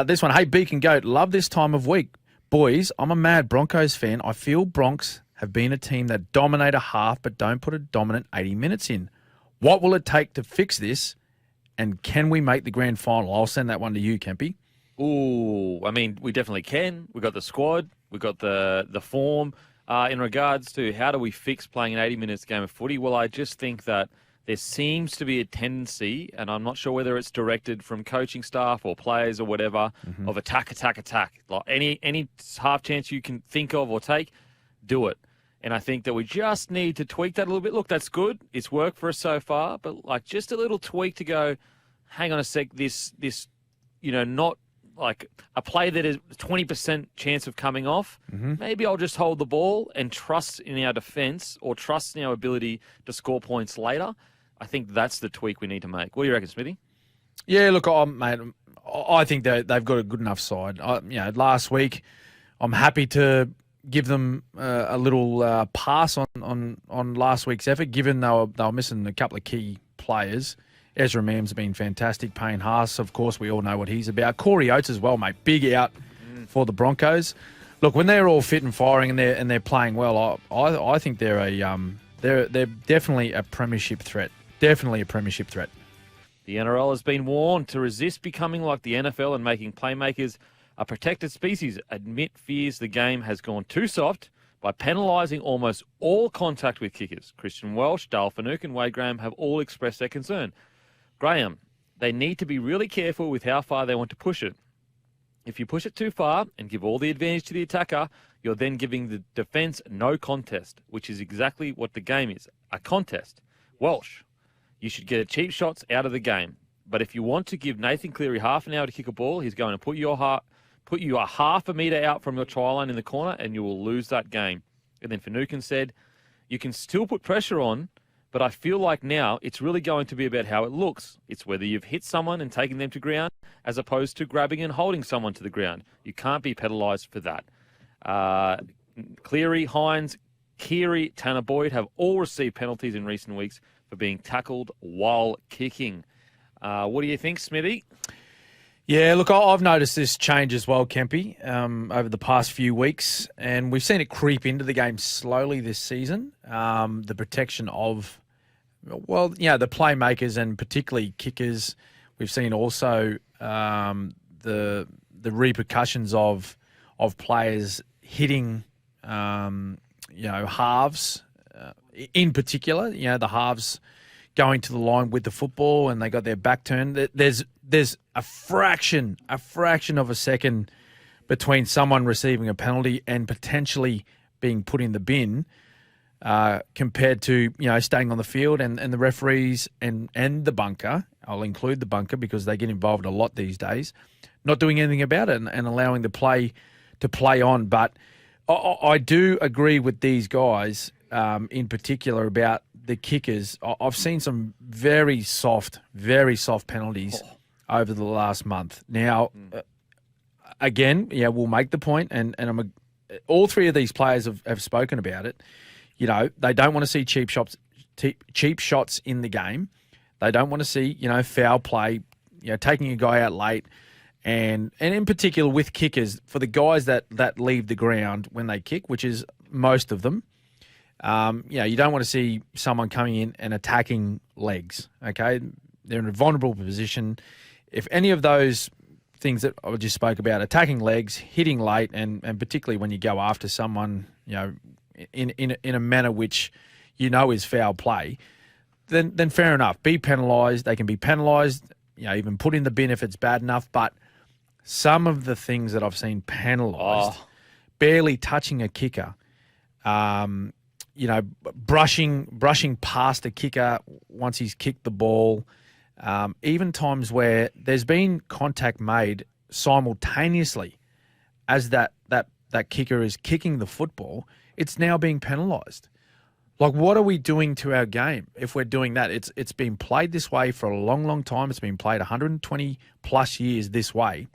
This one, hey, Beacon Goat, love this time of week. Boys, I'm a mad Broncos fan. I feel Bronx have been a team that dominate a half but don't put a dominant 80 minutes in. What will it take to fix this, and can we make the grand final? I'll send that one to you, Kempy. Ooh, I mean, we definitely can. We've got the squad. We've got the form. In regards to how do we fix playing an 80 minutes game of footy, well, I just think that there seems to be a tendency, and I'm not sure whether it's directed from coaching staff or players or whatever, of attack. Like any half chance you can think of or take, do it. And I think that we just need to tweak that a little bit. Look, that's good. It's worked for us so far, but like just a little tweak to go, hang on a sec, this not like a play that is 20% chance of coming off. Maybe I'll just hold the ball and trust in our defence or trust in our ability to score points later. I think that's the tweak we need to make. What do you reckon, Smithy? Yeah, look, mate, I think they've got a good enough side. Last week, I'm happy to give them a little pass on last week's effort, given they were missing a couple of key players. Ezra Mann's been fantastic. Payne Haas, of course, we all know what he's about. Corey Oates as well, mate. Big out for the Broncos. Look, when they're all fit and firing and they're playing well, I think they're definitely a premiership threat. Definitely a premiership threat. The NRL has been warned to resist becoming like the NFL and making playmakers a protected species. Admit fears the game has gone too soft by penalising almost all contact with kickers. Christian Welch, Dale Finucane and Wade Graham have all expressed their concern. Graham, they need to be really careful with how far they want to push it. If you push it too far and give all the advantage to the attacker, you're then giving the defence no contest, which is exactly what the game is, a contest. Welsh, you should get cheap shots out of the game. But if you want to give Nathan Cleary half an hour to kick a ball, he's going to put you a half a metre out from your try line in the corner and you will lose that game. And then Finucane said, you can still put pressure on, but I feel like now it's really going to be about how it looks. It's whether you've hit someone and taken them to ground as opposed to grabbing and holding someone to the ground. You can't be penalised for that. Cleary, Hines, Keary, Tanner Boyd have all received penalties in recent weeks for being tackled while kicking. What do you think, Smithy? Yeah, look, I've noticed this change as well, Kempy, over the past few weeks, and we've seen it creep into the game slowly this season. The protection of, the playmakers and particularly kickers. We've seen also the repercussions of players hitting, halves in particular. The halves going to the line with the football and they got their back turned. There's a fraction of a second between someone receiving a penalty and potentially being put in the bin compared to, staying on the field and the referees and the bunker. I'll include the bunker because they get involved a lot these days, not doing anything about it and allowing the play to play on. But I do agree with these guys in particular about the kickers. I've seen some very soft penalties over the last month. Now, again, we'll make the point, and all three of these players have spoken about it. They don't want to see cheap shots in the game. They don't want to see, foul play, taking a guy out late, and in particular with kickers, for the guys that leave the ground when they kick, which is most of them. You don't want to see someone coming in and attacking legs, okay? They're in a vulnerable position. If any of those things that I just spoke about, attacking legs, hitting late, and particularly when you go after someone, in a manner which is foul play, then fair enough. Be penalised. They can be penalised even put in the bin if it's bad enough. But some of the things that I've seen penalised, barely touching a kicker, brushing past a kicker once he's kicked the ball, even times where there's been contact made simultaneously as that kicker is kicking the football, it's now being penalised. Like, what are we doing to our game if we're doing that? It's been played this way for a long, long time. It's been played 120 plus years this way.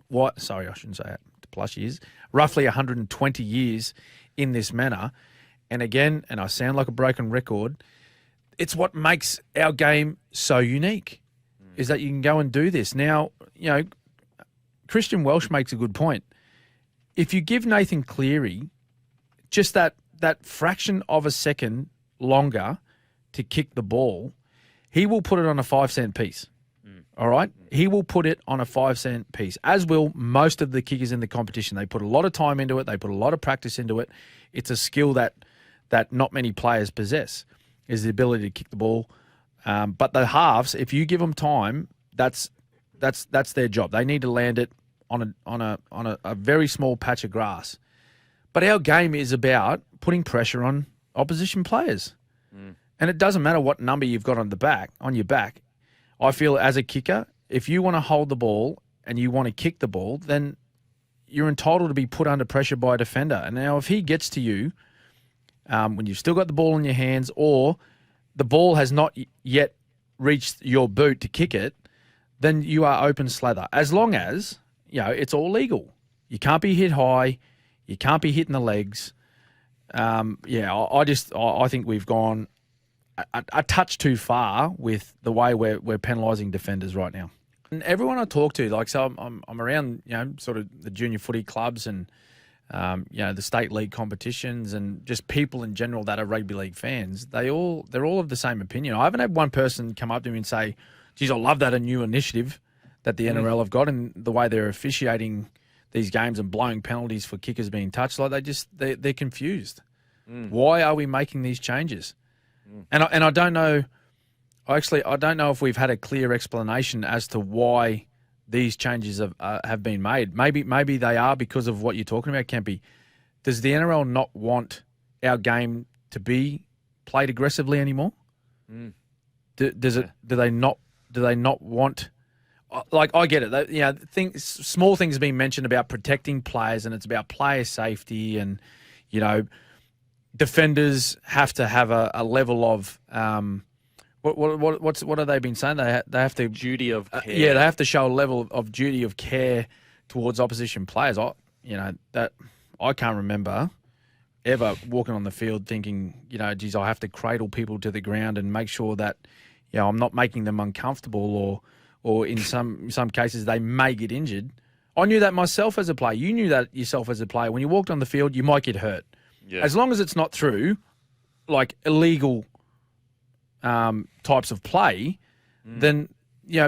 What? Sorry, I shouldn't say that. Plus years. Roughly 120 years in this manner. And again, and I sound like a broken record, it's what makes our game so unique, is that you can go and do this. Now, Christian Welsh makes a good point. If you give Nathan Cleary just that fraction of a second longer to kick the ball, he will put it on a 5-cent piece. All right? He will put it on a 5-cent piece, as will most of the kickers in the competition. They put a lot of time into it. They put a lot of practice into it. It's a skill that not many players possess, is the ability to kick the ball. But the halves, if you give them time, that's their job. They need to land it on a very small patch of grass. But our game is about putting pressure on opposition players. And it doesn't matter what number you've got on your back. I feel as a kicker, if you want to hold the ball and you want to kick the ball, then you're entitled to be put under pressure by a defender. And now if he gets to you when you've still got the ball in your hands, or the ball has not yet reached your boot to kick it, then you are open slather. As long as, it's all legal. You can't be hit high. You can't be hitting the legs. I think we've gone a touch too far with the way we're penalising defenders right now. And everyone I talk to, I'm around, sort of the junior footy clubs and, the state league competitions and just people in general that are rugby league fans. They're all of the same opinion. I haven't had one person come up to me and say, geez, I love that a new initiative that the NRL have got and the way they're officiating these games and blowing penalties for kickers being touched. Like they're confused. Why are we making these changes? And I don't know. I don't know if we've had a clear explanation as to why these changes have been made. Maybe they are because of what you're talking about, Kempy. Does the NRL not want our game to be played aggressively anymore? Do they not want? Like, I get it. Small things have been mentioned about protecting players, and it's about player safety, and defenders have to have a level of what have they been saying? They have to duty of care. They have to show a level of duty of care towards opposition players. That I can't remember ever walking on the field thinking, geez, I have to cradle people to the ground and make sure that I'm not making them uncomfortable, or in some cases they may get injured. I knew that myself as a player. You knew that yourself as a player. When you walked on the field, you might get hurt. Yeah. As long as it's not through like illegal types of play, then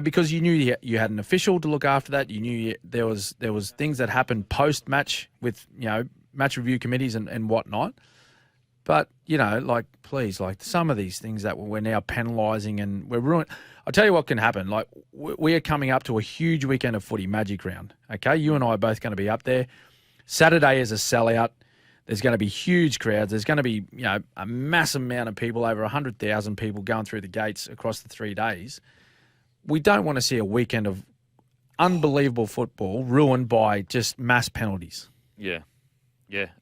because you knew you had an official to look after that. You knew there was things that happened post match with match review committees and whatnot. But please, some of these things that we're now penalising and we're ruining. I'll tell you what can happen. Like, we are coming up to a huge weekend of footy, Magic Round. Okay, you and I are both going to be up there. Saturday is a sellout. There's going to be huge crowds. There's going to be, a massive amount of people, over 100,000 people going through the gates across the 3 days. We don't want to see a weekend of unbelievable football ruined by just mass penalties. Yeah,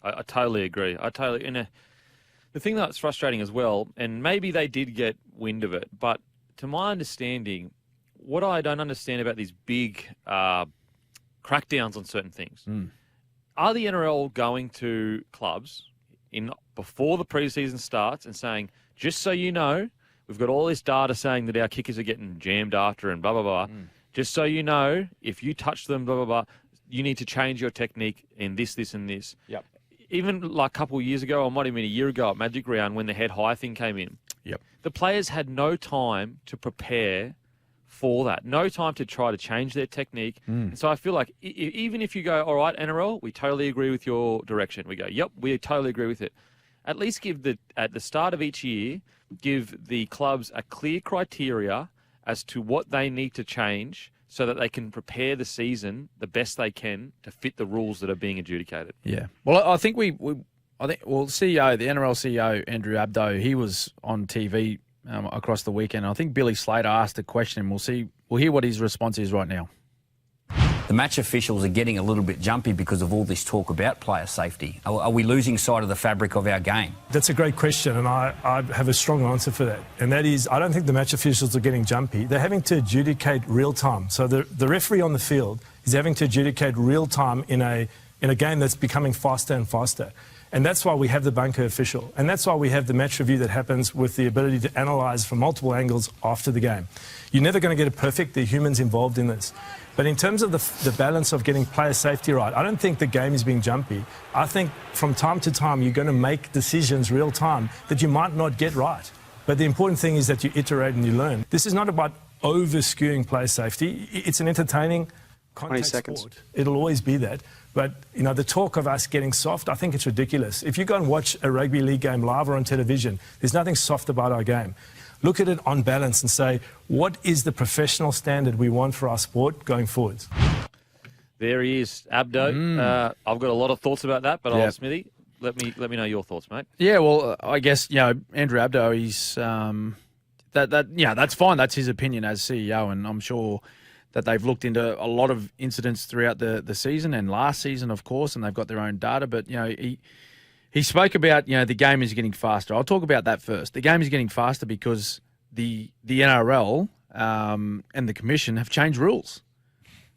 I totally agree. The thing that's frustrating as well, and maybe they did get wind of it, but to my understanding, what I don't understand about these big crackdowns on certain things. Are the NRL going to clubs before the preseason starts and saying, just so you know, we've got all this data saying that our kickers are getting jammed after and blah, blah, blah. Just so you know, if you touch them, blah, blah, blah, you need to change your technique in this, this, and this. Yep. Even like a couple of years ago, or might have been a year ago at Magic Round when the head high thing came in. Yep. The players had no time to prepare for that. No time to try to change their technique. And so I feel like even if you go, all right, NRL, we totally agree with your direction. We go, yep, we totally agree with it. At least at the start of each year, give the clubs a clear criteria as to what they need to change so that they can prepare the season the best they can to fit the rules that are being adjudicated. Yeah. Well, I think CEO, the NRL CEO, Andrew Abdo, he was on TV across the weekend. I think Billy Slater asked a question. We'll hear what his response is right now. The match officials are getting a little bit jumpy because of all this talk about player safety. Are we losing sight of the fabric of our game? That's a great question, and I have a strong answer for that. And that is, I don't think the match officials are getting jumpy. They're having to adjudicate real time. So the referee on the field is having to adjudicate real time in a game that's becoming faster and faster. And that's why we have the bunker official. And that's why we have the match review that happens with the ability to analyse from multiple angles after the game. You're never going to get it perfect. There are humans involved in this. But in terms of the balance of getting player safety right, I don't think the game is being jumpy. I think from time to time you're going to make decisions real time that you might not get right. But the important thing is that you iterate and you learn. This is not about over-skewing player safety. It's an entertaining contact sport. It'll always be that. But, the talk of us getting soft, I think it's ridiculous. If you go and watch a rugby league game live or on television, there's nothing soft about our game. Look at it on balance and say, what is the professional standard we want for our sport going forwards? There he is, Abdo. I've got a lot of thoughts about that, but Smithy, let me know your thoughts, mate. Yeah, well, I guess Andrew Abdo, he's that's fine. That's his opinion as CEO, and I'm sure that they've looked into a lot of incidents throughout the season and last season, of course, and they've got their own data. But he spoke about the game is getting faster. I'll talk about that first. The game is getting faster because the NRL and the Commission have changed rules.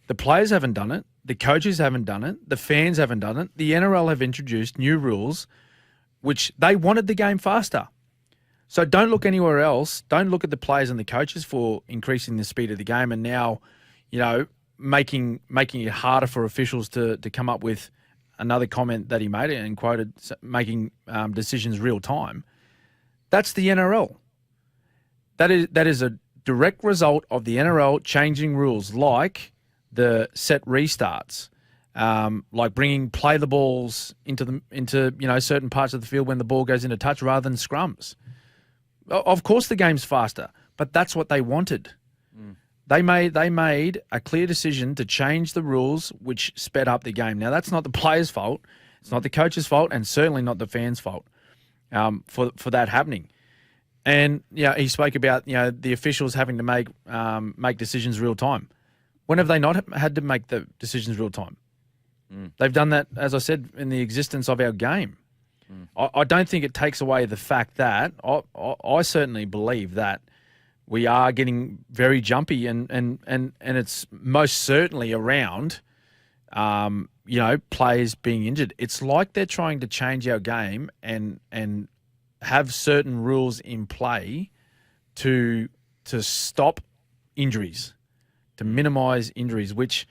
The players haven't done it. The coaches haven't done it. The fans haven't done it. The NRL have introduced new rules, which they wanted the game faster. So don't look anywhere else. Don't look at the players and the coaches for increasing the speed of the game and now, making it harder for officials to come up with another comment that he made and quoted, making decisions real time. That's the NRL. That is a direct result of the NRL changing rules, like the set restarts, like play the balls into certain parts of the field when the ball goes into touch rather than scrums. Of course, the game's faster, but that's what they wanted. They made a clear decision to change the rules, which sped up the game. Now, that's not the players' fault. It's not the coach's fault, and certainly not the fans' fault for that happening. And he spoke about the officials having to make decisions real time. When have they not had to make the decisions real time? They've done that, as I said, in the existence of our game. I don't think it takes away the fact that I certainly believe that we are getting very jumpy and it's most certainly around, players being injured. It's like they're trying to change our game and have certain rules in play to stop injuries, to minimise injuries, which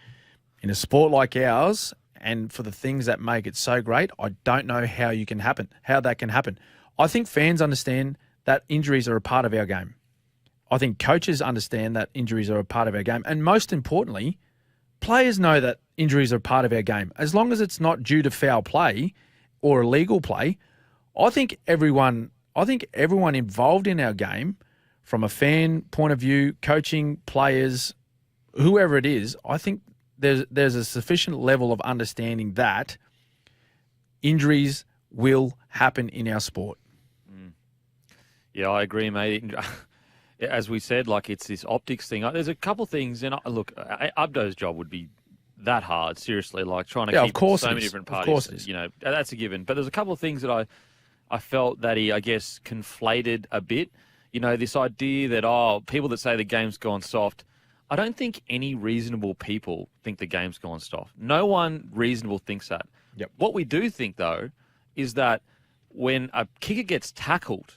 in a sport like ours and for the things that make it so great, I don't know how that can happen. I think fans understand that injuries are a part of our game. I think coaches understand that injuries are a part of our game. And most importantly, players know that injuries are a part of our game. As long as it's not due to foul play or illegal play, I think everyone involved in our game, from a fan point of view, coaching, players, whoever it is, I think there's a sufficient level of understanding that injuries will happen in our sport. Yeah, I agree, mate. As we said, it's this optics thing. There's a couple things, and look, Abdo's job would be that hard, seriously, trying to keep so many different parties. That's a given. But there's a couple of things that I felt that he, I guess, conflated a bit. This idea that, people that say the game's gone soft, I don't think any reasonable people think the game's gone soft. No one reasonable thinks that. Yep. What we do think, though, is that when a kicker gets tackled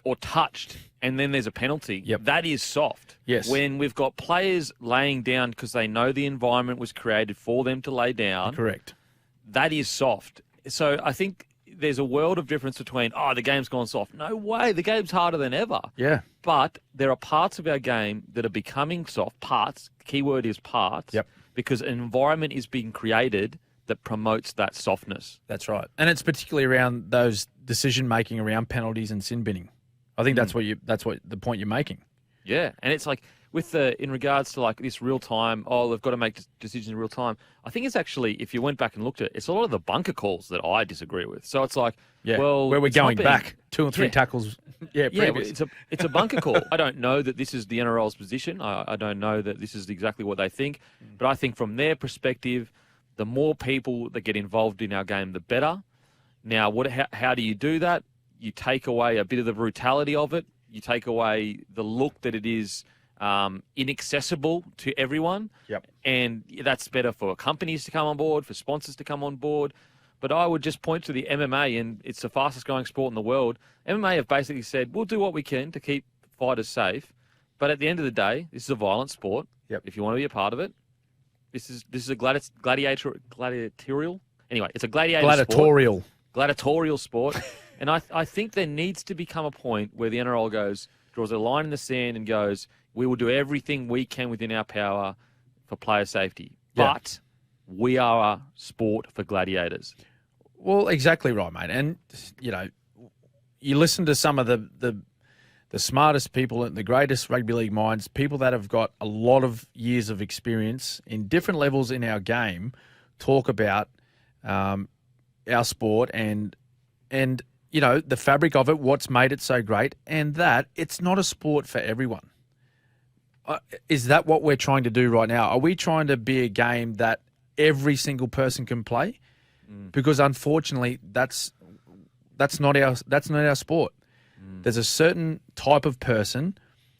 or touched and then there's a penalty, that is soft. Yes. When we've got players laying down because they know the environment was created for them to lay down. Correct. That is soft. So I think there's a world of difference between, the game's gone soft. No way. The game's harder than ever. Yeah. But there are parts of our game that are becoming soft. Parts. Keyword is parts. Yep. Because an environment is being created that promotes that softness. That's right. And it's particularly around those decision-making around penalties and sin binning. I think that's what the point you're making. Yeah, and it's like in regards to like this real time. Oh, they've got to make decisions in real time. I think it's actually, if you went back and looked at it, it's a lot of the bunker calls that I disagree with. So it's like, well, where we're it's not going being- back 2 or 3 tackles. Yeah, previous. it's a bunker call. I don't know that this is the NRL's position. I don't know that this is exactly what they think. But I think from their perspective, the more people that get involved in our game, the better. Now, how do you do that? You take away a bit of the brutality of it. You take away the look that it is inaccessible to everyone. Yep. And that's better for companies to come on board, for sponsors to come on board. But I would just point to the MMA, and it's the fastest growing sport in the world. MMA have basically said, we'll do what we can to keep fighters safe. But at the end of the day, this is a violent sport. Yep. If you want to be a part of it, this is a gladiatorial. Anyway, it's a gladiatorial sport. And I think there needs to become a point where the NRL draws a line in the sand and goes, we will do everything we can within our power for player safety. Yeah. But we are a sport for gladiators. Well, exactly right, mate. And, you know, you listen to some of the smartest people and the greatest rugby league minds, people that have got a lot of years of experience in different levels in our game, talk about our sport and you know, the fabric of it, what's made it so great, and that it's not a sport for everyone. Is that what we're trying to do right now? Are we trying to be a game that every single person can play? Because unfortunately, that's not our sport. There's a certain type of person,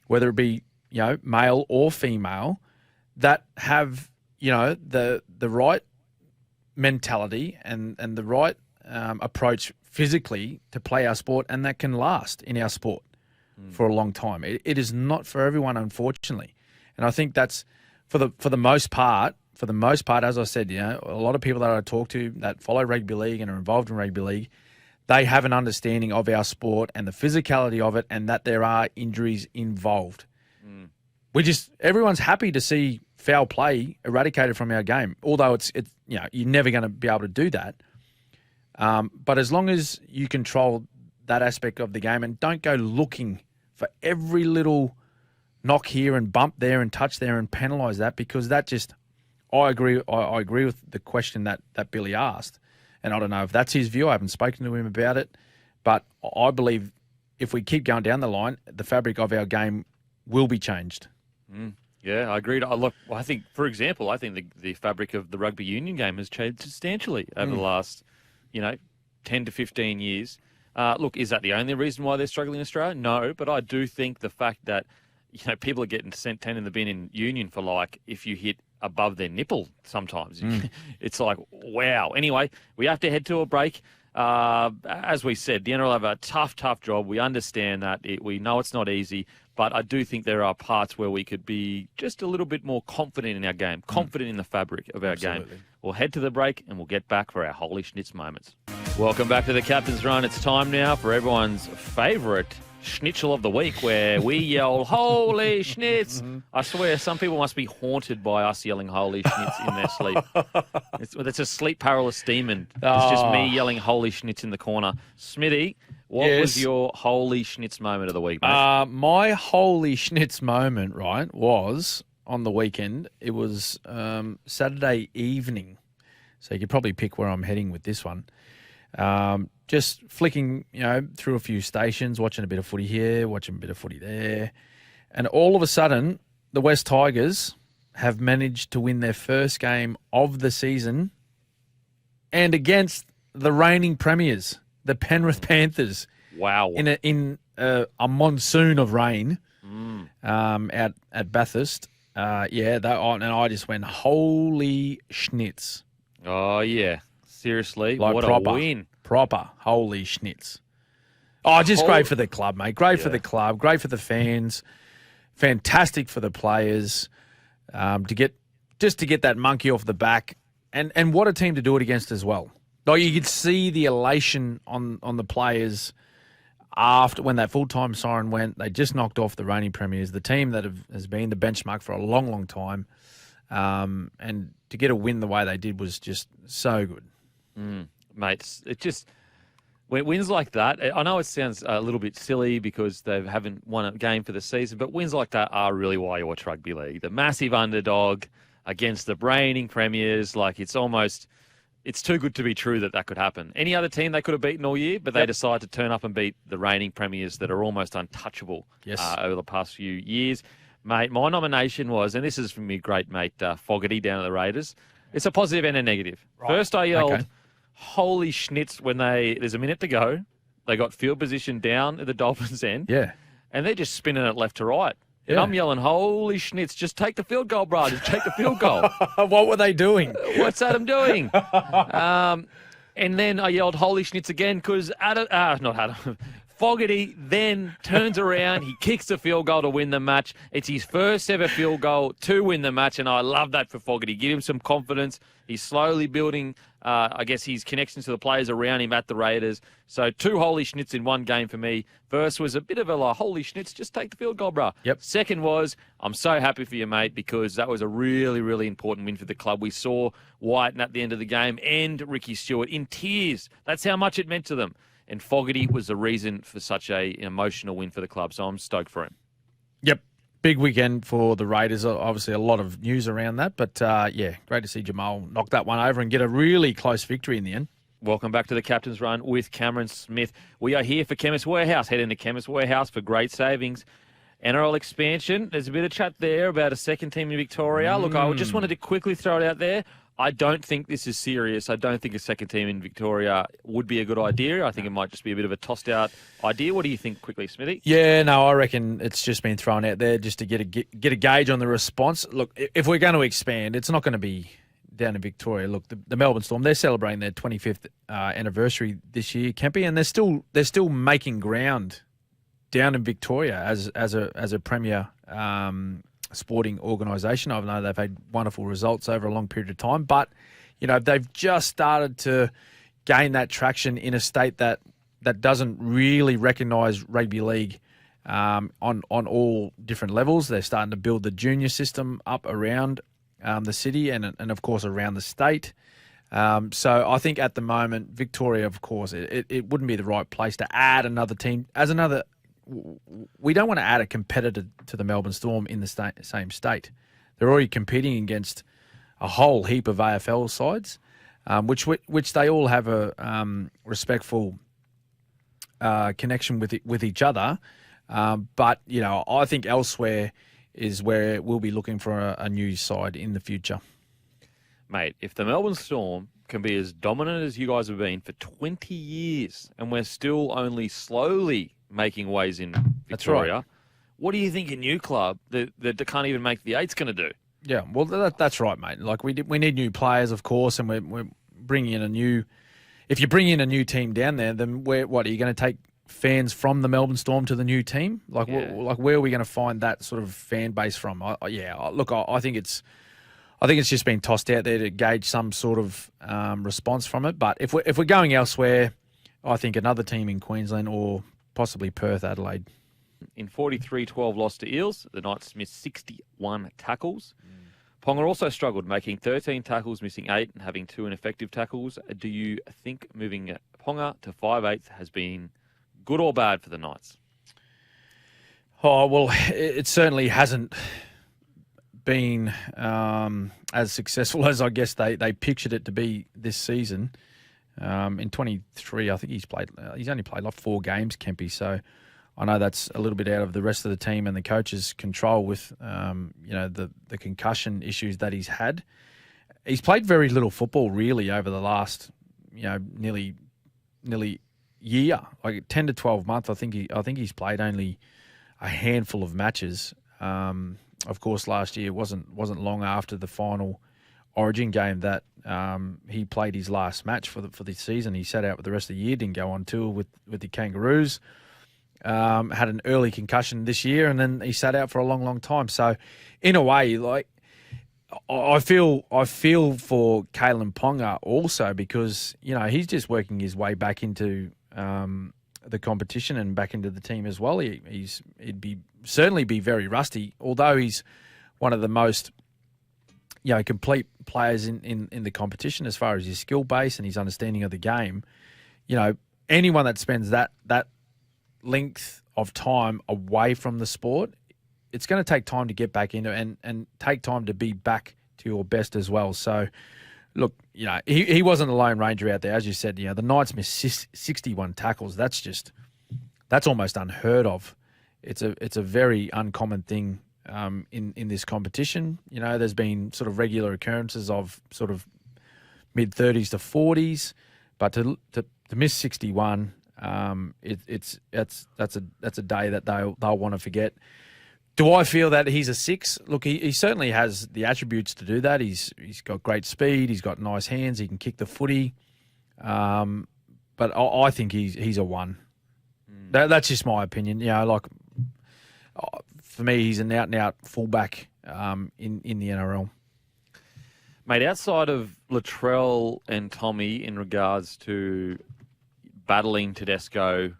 whether it be, you know, male or female, that have, you know, the right mentality and the right approach physically to play our sport, and that can last in our sport for a long time. It is not for everyone, unfortunately. And I think that's for the most part, as I said, you know, a lot of people that I talk to that follow rugby league and are involved in rugby league, they have an understanding of our sport and the physicality of it, and that there are injuries involved. Everyone's happy to see foul play eradicated from our game, although it's you know, you're never going to be able to do that. But as long as you control that aspect of the game and don't go looking for every little knock here and bump there and touch there and penalise that, because that just, I agree with the question that Billy asked. And I don't know if that's his view. I haven't spoken to him about it. But I believe if we keep going down the line, the fabric of our game will be changed. Yeah, I agree. I think, for example, the fabric of the rugby union game has changed substantially over the last, 10 to 15 years. Look, is that the only reason why they're struggling in Australia? No, but I do think the fact that, people are getting sent 10 in the bin in union for, like, if you hit above their nipple sometimes. It's like, wow. Anyway, we have to head to a break. As we said, the NRL have a tough job. We understand that. We know it's not easy, but I do think there are parts where we could be just a little bit more confident in our game, confident in the fabric of our game. We'll head to the break and we'll get back for our Holy Schnitz moments. Welcome back to the Captain's Run. It's time now for everyone's favourite schnitzel of the week, where we yell, Holy Schnitz. I swear some people must be haunted by us yelling Holy Schnitz in their sleep. It's a sleep paralysis demon. It's just me yelling Holy Schnitz in the corner. Smithy, what was your Holy Schnitz moment of the week, mate? My Holy Schnitz moment, right, was on the weekend. It was Saturday evening. So you could probably pick where I'm heading with this one. Just flicking, through a few stations, watching a bit of footy here, watching a bit of footy there. And all of a sudden, the West Tigers have managed to win their first game of the season, and against the reigning premiers, the Penrith Panthers. Wow. In a monsoon of rain out at Bathurst. And I just went, holy schnitz. Oh, yeah. Seriously, like what proper, a win. Proper, holy schnitz. Oh, just great for the club, mate. Great for the club, great for the fans, fantastic for the players to get that monkey off the back. And what a team to do it against as well. Like, you could see the elation on the players after when that full-time siren went. They just knocked off the reigning premiers, the team that has been the benchmark for a long, long time. And to get a win the way they did was just so good. Mates, it just Wins like that, I know it sounds a little bit silly because they haven't won a game for the season, but wins like that are really why you watch rugby league. The massive underdog against the reigning premiers, like it's too good to be true that could happen. Any other team they could have beaten all year, but they decide to turn up and beat the reigning premiers that are almost untouchable over the past few years. Mate, my nomination was, and this is from my great mate Fogarty down at the Raiders, it's a positive and a negative. Right. First I yelled, holy schnitz, when there's a minute to go. They got field position down at the Dolphins' end. Yeah. And they're just spinning it left to right. Yeah. And I'm yelling, holy schnitz, just take the field goal, bro. Just take the field goal. What were they doing? What's Adam doing? And then I yelled, holy schnitz again, because Fogarty then turns around. He kicks the field goal to win the match. It's his first ever field goal to win the match, and I love that for Fogarty. Give him some confidence. He's slowly building, his connections to the players around him at the Raiders. So 2 holy schnitz in one game for me. First was a bit of a holy schnitz, just take the field goal, bro. Yep. Second was, I'm so happy for you, mate, because that was a really, really important win for the club. We saw Whiten at the end of the game and Ricky Stewart in tears. That's how much it meant to them. And Fogarty was the reason for such an emotional win for the club. So I'm stoked for him. Yep. Big weekend for the Raiders. Obviously, a lot of news around that. But, great to see Jamal knock that one over and get a really close victory in the end. Welcome back to the Captain's Run with Cameron Smith. We are here for Chemist Warehouse. Head into Chemist Warehouse for great savings. NRL expansion. There's a bit of chat there about a second team in Victoria. Look, I just wanted to quickly throw it out there. I don't think this is serious. I don't think a second team in Victoria would be a good idea. I think it might just be a bit of a tossed-out idea. What do you think quickly, Smithy? Yeah, no, I reckon it's just been thrown out there just to get a gauge on the response. Look, if we're going to expand, it's not going to be down in Victoria. Look, the Melbourne Storm, they're celebrating their 25th anniversary this year, Kempy, and they're still making ground down in Victoria as a premier sporting organisation. I know they've had wonderful results over a long period of time, but they've just started to gain that traction in a state that doesn't really recognise rugby league on all different levels. They're starting to build the junior system up around the city and of course around the state. So I think at the moment, Victoria, of course, it wouldn't be the right place to add another team as another. We don't want to add a competitor to the Melbourne Storm in the same state. They're already competing against a whole heap of AFL sides, which they all have a respectful connection with each other. But I think elsewhere is where we'll be looking for a new side in the future. Mate, if the Melbourne Storm can be as dominant as you guys have been for 20 years and we're still only slowly making ways in Victoria, right, what do you think a new club that can't even make the eight's going to do? Yeah, well, that's right, mate. Like we need new players, of course, and we're bringing in a new. If you bring in a new team down there, then what are you going to take fans from the Melbourne Storm to the new team? Like where are we going to find that sort of fan base from? I think it's just been tossed out there to gauge some sort of response from it. But if we're going elsewhere, I think another team in Queensland or possibly Perth, Adelaide. In 43-12 loss to Eels, the Knights missed 61 tackles. Ponga also struggled, making 13 tackles, missing 8 and having 2 ineffective tackles. Do you think moving Ponga to 5/8 has been good or bad for the Knights? Oh, well, it certainly hasn't been as successful as I guess they pictured it to be this season. In 23, I think he's only played like 4 games, Kempy. So I know that's a little bit out of the rest of the team and the coach's control with the concussion issues that he's had. He's played very little football really over the last nearly year, like 10 to 12 months. I think he's played only a handful of matches. Of course, last year wasn't long after the final Origin game that he played his last match for the season. He sat out with the rest of the year, didn't go on tour with the Kangaroos. Had an early concussion this year, and then he sat out for a long, long time. So, in a way, like I feel for Kalen Ponga also because he's just working his way back into the competition and back into the team as well. He'd certainly be very rusty, although he's one of the most complete players in the competition as far as his skill base and his understanding of the game. anyone that spends that length of time away from the sport, it's going to take time to get back into it and take time to be back to your best as well. So, look, he wasn't a lone ranger out there. As you said, the Knights missed 61 tackles. That's almost unheard of. It's a very uncommon thing in this competition. There's been sort of regular occurrences of sort of mid-30s to 40s, but to miss 61, that's a day that they'll want to forget. Do I feel that he's a 6? Look, he certainly has the attributes to do that. He's got great speed. He's got nice hands. He can kick the footy. But I think he's a 1. That's just my opinion. For me, he's an out-and-out fullback in the NRL. Mate, outside of Latrell and Tommy in regards to battling Tedesco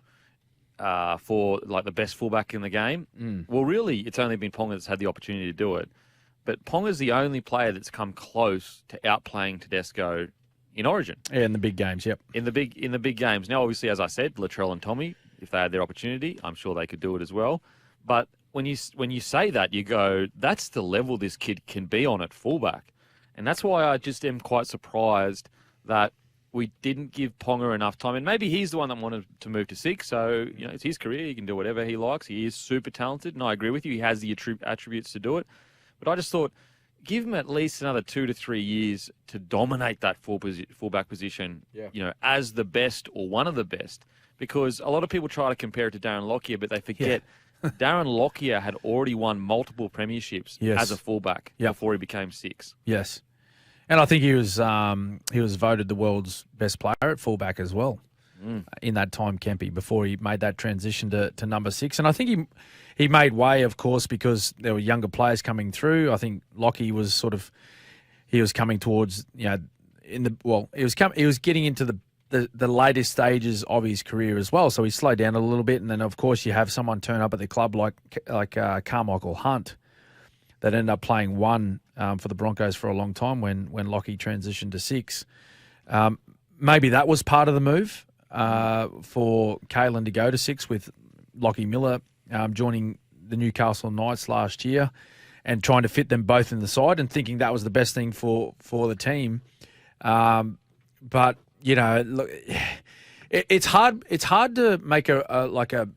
for like the best fullback in the game, well, really, it's only been Ponga that's had the opportunity to do it. But Ponga's the only player that's come close to outplaying Tedesco in Origin. Yeah, in the big games, yep. In the big games. Now, obviously, as I said, Latrell and Tommy, if they had their opportunity, I'm sure they could do it as well. But when you say that, you go, that's the level this kid can be on at fullback. And that's why I just am quite surprised that we didn't give Ponga enough time. And maybe he's the one that wanted to move to 6. So, it's his career. He can do whatever he likes. He is super talented. And I agree with you. He has the attributes to do it. But I just thought, give him at least another 2 to 3 years to dominate that fullback position, as the best or one of the best. Because a lot of people try to compare it to Darren Lockyer, but they forget Darren Lockyer had already won multiple premierships as a fullback before he became 6. Yes. And I think he was voted the world's best player at fullback as well in that time, Kempy, before he made that transition to number 6. And I think he made way, of course, because there were younger players coming through. I think Lockie was he was coming towards, he was getting into the latest stages of his career as well. So he slowed down a little bit. And then, of course, you have someone turn up at the club like Carmichael Hunt that ended up playing 1 for the Broncos for a long time when Lockie transitioned to 6. Maybe that was part of the move for Kalen to go to 6 with Lockie Miller joining the Newcastle Knights last year and trying to fit them both in the side and thinking that was the best thing for the team. But, look, it's hard to make a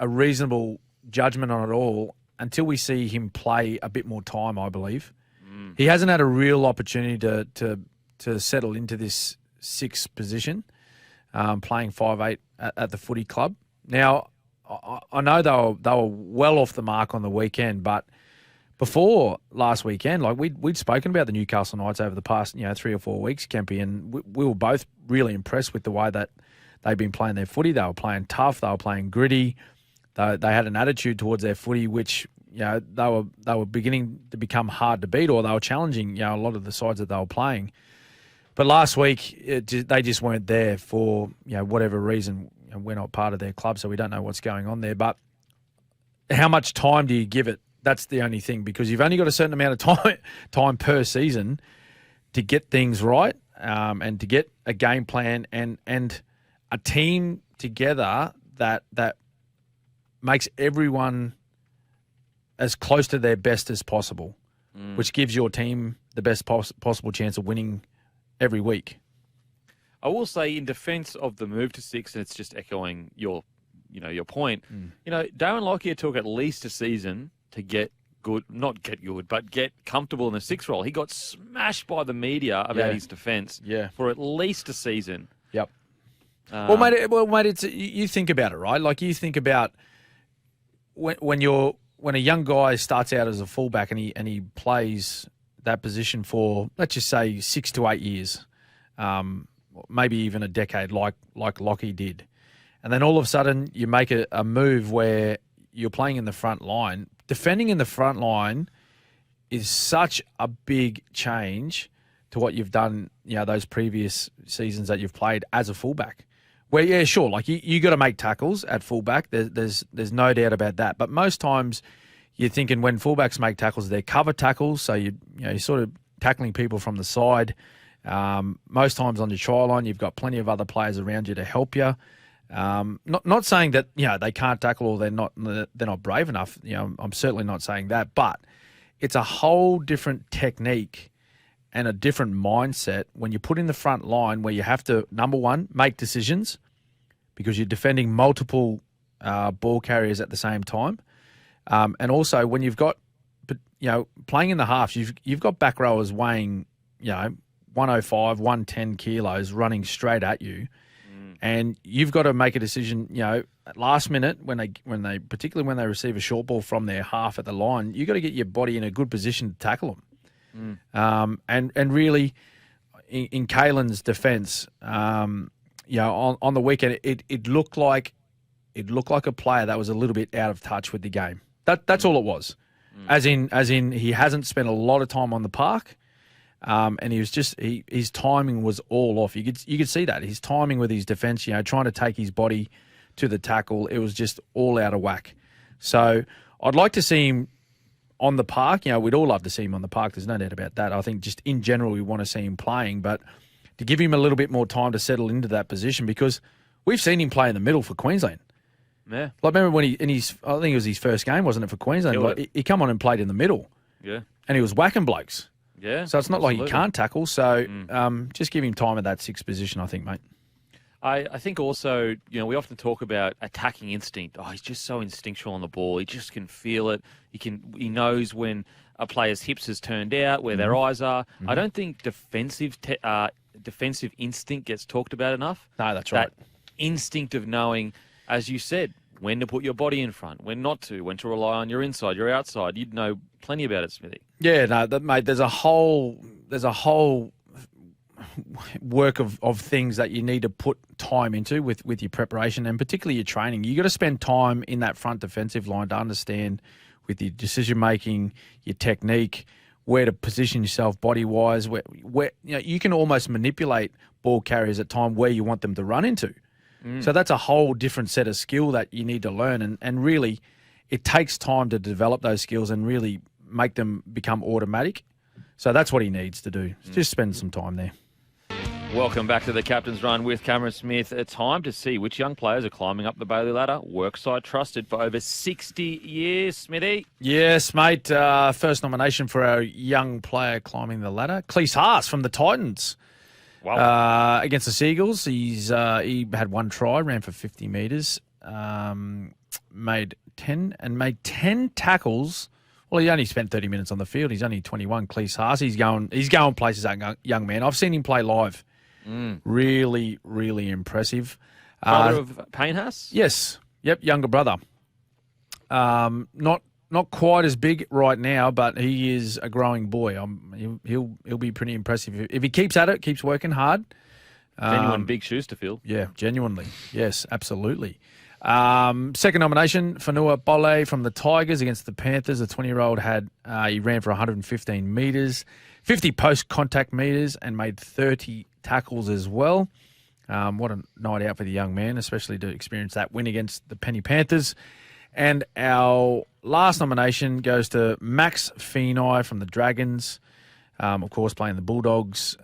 reasonable judgment on it all until we see him play a bit more time, I believe. He hasn't had a real opportunity to settle into this 6 position, playing 5'8" at the footy club. Now, I know they were well off the mark on the weekend, but before last weekend, like we'd spoken about the Newcastle Knights over the past 3 or 4 weeks, Kempy, and we were both really impressed with the way that they've been playing their footy. They were playing tough. They were playing gritty. They had an attitude towards their footy, which they were beginning to become hard to beat, or they were challenging a lot of the sides that they were playing. But last week they just weren't there for whatever reason. We're not part of their club, so we don't know what's going on there. But how much time do you give it? That's the only thing, because you've only got a certain amount of time per season to get things right, and to get a game plan and a team together that makes everyone as close to their best as possible, which gives your team the best possible chance of winning every week. I will say, in defence of the move to 6, and it's just echoing your point. Darren Lockyer took at least a season to get comfortable in the 6 role. He got smashed by the media about his defence for at least a season. Yep. Well, mate, it's you think about it, right? Like, you think about when a young guy starts out as a fullback and he plays that position for, let's just say, 6 to 8 years, maybe even a decade, like Lockie did, and then all of a sudden you make a move where you're playing in the front line. Defending in the front line is such a big change to what you've done, those previous seasons that you've played as a fullback. Where, sure, like you got to make tackles at fullback. There's no doubt about that. But most times you're thinking when fullbacks make tackles, they're cover tackles. So you're sort of tackling people from the side. Most times on your try line, you've got plenty of other players around you to help you. Not saying that they can't tackle or they're not brave enough. I'm certainly not saying that, but it's a whole different technique and a different mindset when you put in the front line where you have to, number one, make decisions because you're defending multiple ball carriers at the same time, and also when you've got playing in the halves, you've got back rowers weighing 105, 110 kilos running straight at you. And you've got to make a decision, at last minute particularly when they receive a short ball from their half at the line, you've got to get your body in a good position to tackle them. And really, in Caelan's defence, on the weekend, it looked like a player that was a little bit out of touch with the game. That's all it was. As in, he hasn't spent a lot of time on the park. And he was his timing was all off. You could see that his timing with his defence, trying to take his body to the tackle, it was just all out of whack. So I'd like to see him on the park. We'd all love to see him on the park. There's no doubt about that. I think just in general we want to see him playing, but to give him a little bit more time to settle into that position because we've seen him play in the middle for Queensland. Yeah, like remember when I think it was his first game, wasn't it, for Queensland? He come on and played in the middle. Yeah, and he was whacking blokes. Yeah, so it's not like he can't tackle. So just give him time at that sixth position, I think, mate. I think also, we often talk about attacking instinct. Oh, he's just so instinctual on the ball. He just can feel it. He knows when a player's hips has turned out, where their eyes are. I don't think defensive instinct gets talked about enough. No, that's right. That instinct of knowing, as you said, when to put your body in front, when not to, when to rely on your inside, your outside. You'd know plenty about it, Smithy. Yeah, no, mate. There's a whole work of things that you need to put time into with your preparation and particularly your training. You got to spend time in that front defensive line to understand with your decision making, your technique, where to position yourself body wise. Where you can almost manipulate ball carriers at time where you want them to run into. So that's a whole different set of skill that you need to learn. And really, it takes time to develop those skills and really make them become automatic. So that's what he needs to do. Just spend some time there. Welcome back to the Captain's Run with Cameron Smith. A time to see which young players are climbing up the Bailey ladder. Workside trusted for over 60 years, Smithy. Yes, mate. First nomination for our young player climbing the ladder. Cleese Haas from the Titans. Wow. Against the Seagulls, he had one try, ran for 50 metres, made 10 tackles. Well, he only spent 30 minutes on the field. He's only 21. Cleese Haas, he's going places. That young man. I've seen him play live. Really, really impressive. Brother of Payne Haas? Yes. Yep. Younger brother. Not quite as big right now, but he is a growing boy. He'll be pretty impressive if he keeps at it, keeps working hard. Genuine big shoes to fill. Yeah, genuinely. Yes, absolutely. Second nomination, Fanua Bole from the Tigers against the Panthers. The 20-year-old he ran for 115 metres, 50 post-contact metres, and made 30 tackles as well. What a night out for the young man, especially to experience that win against the Penny Panthers. And our last nomination goes to Max Feeney from the Dragons, of course, playing the Bulldogs.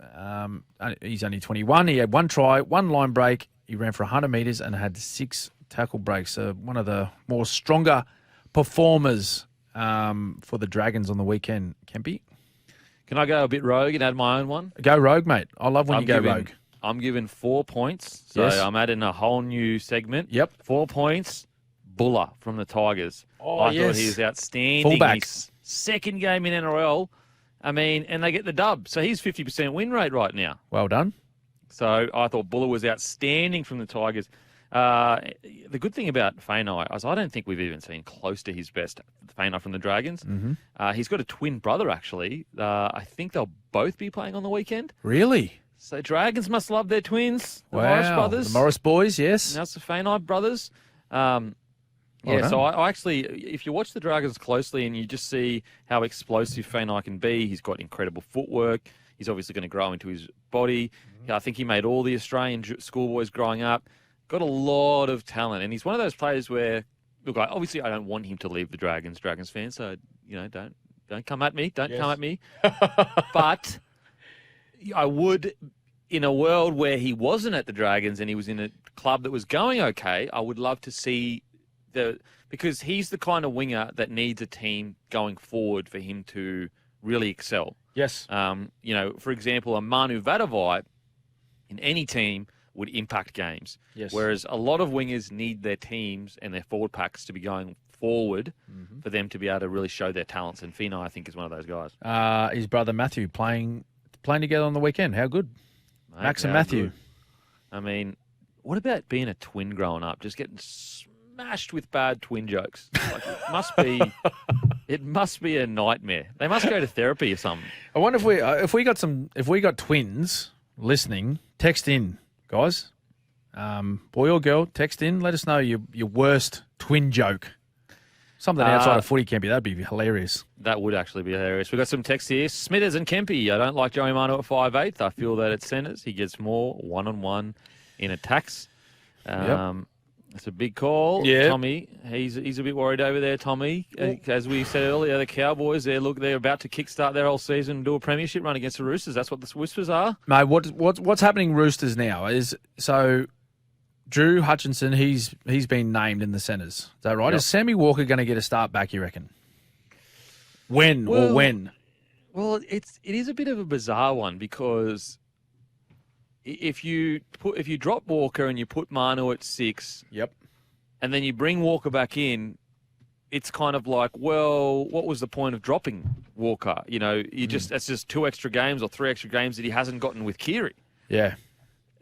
He's only 21. He had one try, one line break. He ran for 100 metres and had 6 tackle breaks. So one of the more stronger performers for the Dragons on the weekend, Kempy. Can I go a bit rogue and add my own one? Go rogue, mate. I love when you go rogue. I'm giving 4 points. So yes. I'm adding a whole new segment. Yep. 4 points. Buller from the Tigers. I thought he was outstanding. Fullback. His second game in NRL. And they get the dub. So he's 50% win rate right now. Well done. So I thought Buller was outstanding from the Tigers. The good thing about Fainai is I don't think we've even seen close to his best Fainai from the Dragons. He's got a twin brother, actually. I think they'll both be playing on the weekend. Really? So Dragons must love their twins, the Morris brothers. The Morris boys, yes. Now it's the Fainai brothers. So I actually, if you watch the Dragons closely and you just see how explosive Fainai can be, he's got incredible footwork. He's obviously going to grow into his body. I think he made all the Australian schoolboys growing up. Got a lot of talent, and he's one of those players where, look, obviously I don't want him to leave the Dragons fans, so don't come at me, come at me. But I would, in a world where he wasn't at the Dragons and he was in a club that was going okay, I would love to see because he's the kind of winger that needs a team going forward for him to really excel. Yes. For example, a Manu Vatuvei in any team would impact games. Yes. Whereas a lot of wingers need their teams and their forward packs to be going forward for them to be able to really show their talents. And Fino, I think, is one of those guys. His brother Matthew playing together on the weekend. How good? Mate, Max and how Matthew. good. I mean, what about being a twin growing up? Just getting smashed with bad twin jokes. Like, it must be a nightmare. They must go to therapy or something. I wonder if we got twins listening, text in, guys. Boy or girl, text in. Let us know your worst twin joke. Something outside of footy, Kempy. That'd be hilarious. That would actually be hilarious. We've got some text here. Smithers and Kempy. I don't like Joey Manu at 5'8". I feel that at centres he gets more one-on-one in attacks. It's a big call. Yeah. Tommy, he's a bit worried over there, Tommy. As we said earlier, the Cowboys, they're about to kickstart their whole season and do a premiership run against the Roosters. That's what the whispers are. Mate, what's happening Roosters now is so Drew Hutchinson, he's been named in the centres. Is that right? Yep. Is Sammy Walker going to get a start back, you reckon? When? Well, it is a bit of a bizarre one because if you drop Walker and you put Manu at 6, Yep. and then you bring Walker back in, it's kind of like, well, what was the point of dropping Walker? That's just 2 extra games or 3 extra games that he hasn't gotten with Keary. Yeah.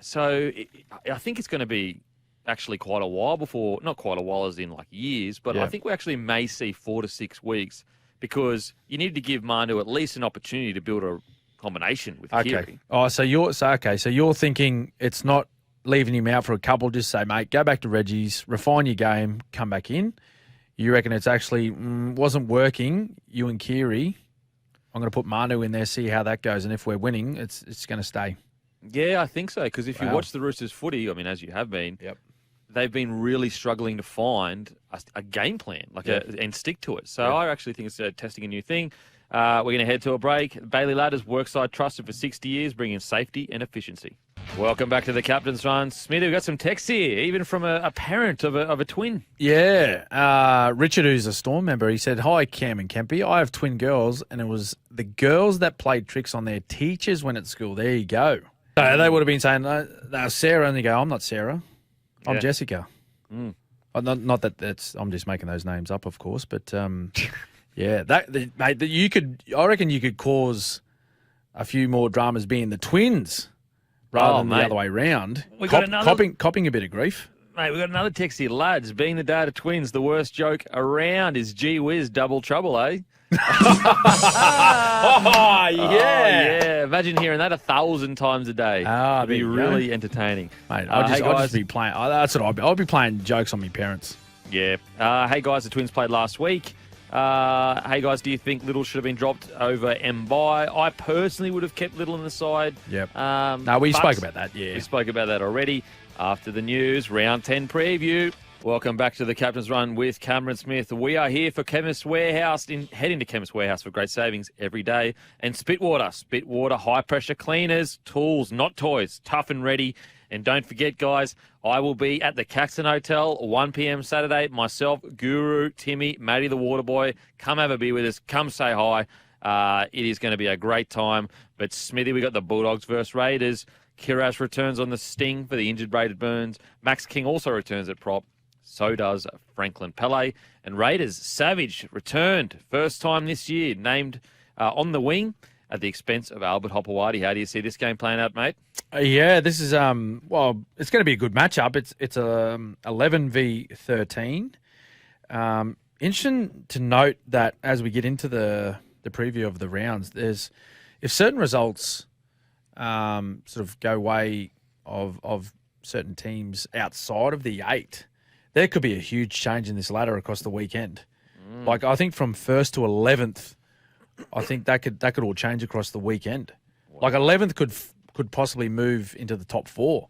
So I think it's going to be actually quite a while before, not quite a while as in like years, but I think we actually may see 4 to 6 weeks because you need to give Manu at least an opportunity to build a combination with Keary. Oh, so you're thinking it's not leaving him out for a couple, just say, mate, go back to Reggie's, refine your game, come back in. You reckon it's actually wasn't working, you and Keary, I'm going to put Manu in there, see how that goes, and if we're winning, it's going to stay. Yeah, I think so, because if you watch the Roosters footy, I mean, as you have been, they've been really struggling to find a game plan and stick to it. So I actually think it's testing a new thing. We're going to head to a break. Bailey Ladders, workside trusted for 60 years, bringing safety and efficiency. Welcome back to the Captain's Run. Smithy, we've got some texts here, even from a parent of a twin. Yeah. Richard, who's a Storm member, he said, hi, Cam and Kempy. I have twin girls, and it was the girls that played tricks on their teachers when at school. There you go. So they would have been saying, no, Sarah, and they go, I'm not Sarah. I'm Jessica. Not that I'm just making those names up, of course, but yeah, mate, I reckon you could cause a few more dramas being the twins rather than the other way round. We got copping a bit of grief. Mate, we got another text here. Lads, being the dad of twins, the worst joke around is gee whiz, double trouble, eh? Oh, yeah. Imagine hearing that 1,000 times a day. It'd be really entertaining. Mate, I'll just be playing. That's what I'll be playing jokes on my parents. Yeah. Hey, guys, the Twins played last week. Hey, guys, do you think Liddle should have been dropped over Mbai? I personally would have kept Liddle on the side. Yep. No, we spoke about that, yeah. We spoke about that already. After the news, round 10 preview. Welcome back to the Captain's Run with Cameron Smith. We are here for Chemist Warehouse, heading to Chemist Warehouse for great savings every day. And Spitwater, high-pressure cleaners, tools, not toys, tough and ready. And don't forget, guys, I will be at the Caxton Hotel, 1 p.m. Saturday. Myself, Guru, Timmy, Matty the Waterboy. Come have a beer with us. Come say hi. It is going to be a great time. But Smithy, we got the Bulldogs versus Raiders. Kirash returns on the sting for the injured Braided Burns. Max King also returns at prop. So does Franklin Pele. And Raiders, Savage returned. First time this year, named on the wing at the expense of Albert Hopewadi. How do you see this game playing out, mate? Yeah, this is, it's going to be a good matchup. It's 11 v 13. Interesting to note that as we get into the preview of the rounds, if certain results sort of go way of certain teams outside of the 8, there could be a huge change in this ladder across the weekend. Like, I think from 1st to 11th, I think that could all change across the weekend. Wow. Like 11th could possibly move into the top 4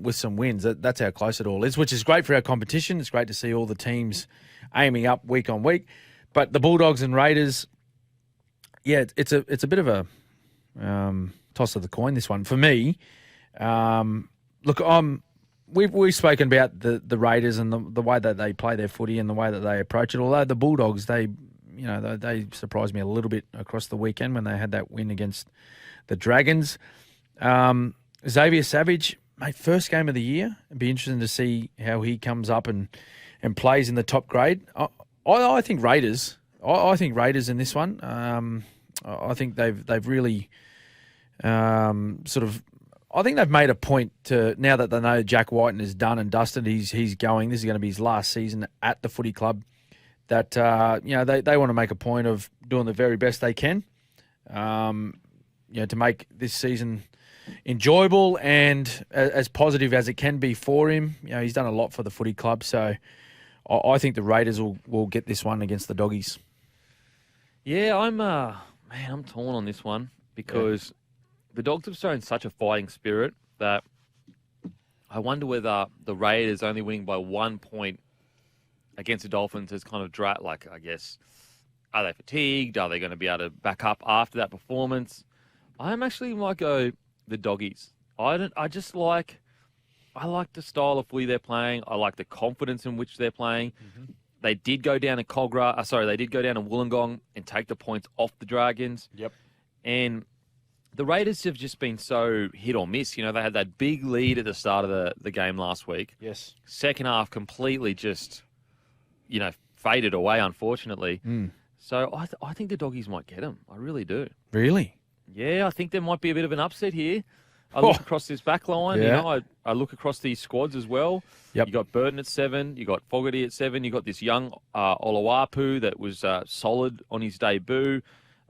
with some wins. That's how close it all is, which is great for our competition. It's great to see all the teams aiming up week on week. But the Bulldogs and Raiders, yeah, it's a bit of a toss of the coin, this one. For me, look, we've spoken about the Raiders and the way that they play their footy and the way that they approach it. Although the Bulldogs, they surprised me a little bit across the weekend when they had that win against the Dragons. Xavier Savage, mate, first game of the year. It'd be interesting to see how he comes up and plays in the top grade. I think Raiders. I think Raiders in this one. I think they've really sort of. I think they've made a point to, now that they know Jack Whiten is done and dusted. He's going. This is going to be his last season at the footy club. That they want to make a point of doing the very best they can. To make this season enjoyable and as positive as it can be for him. He's done a lot for the footy club, so I think the Raiders will get this one against the Doggies. Yeah, I'm torn on this one because the Dogs have shown such a fighting spirit that I wonder whether the Raiders only winning by 1 point against the Dolphins has kind of I guess, are they fatigued? Are they going to be able to back up after that performance? I might go the Doggies. I like the style of footy they're playing. I like the confidence in which they're playing. Mm-hmm. They did go down to they did go down to Wollongong and take the points off the Dragons. Yep. And the Raiders have just been so hit or miss. They had that big lead at the start of the game last week. Yes. Second half completely just, faded away, unfortunately. Mm. So I think the Doggies might get them. I really do. Really? Yeah, I think there might be a bit of an upset here. I look across this back line. Yeah. I look across these squads as well. Yep. You got Burton at 7. You got Fogarty at 7. You got this young Olawapu that was solid on his debut.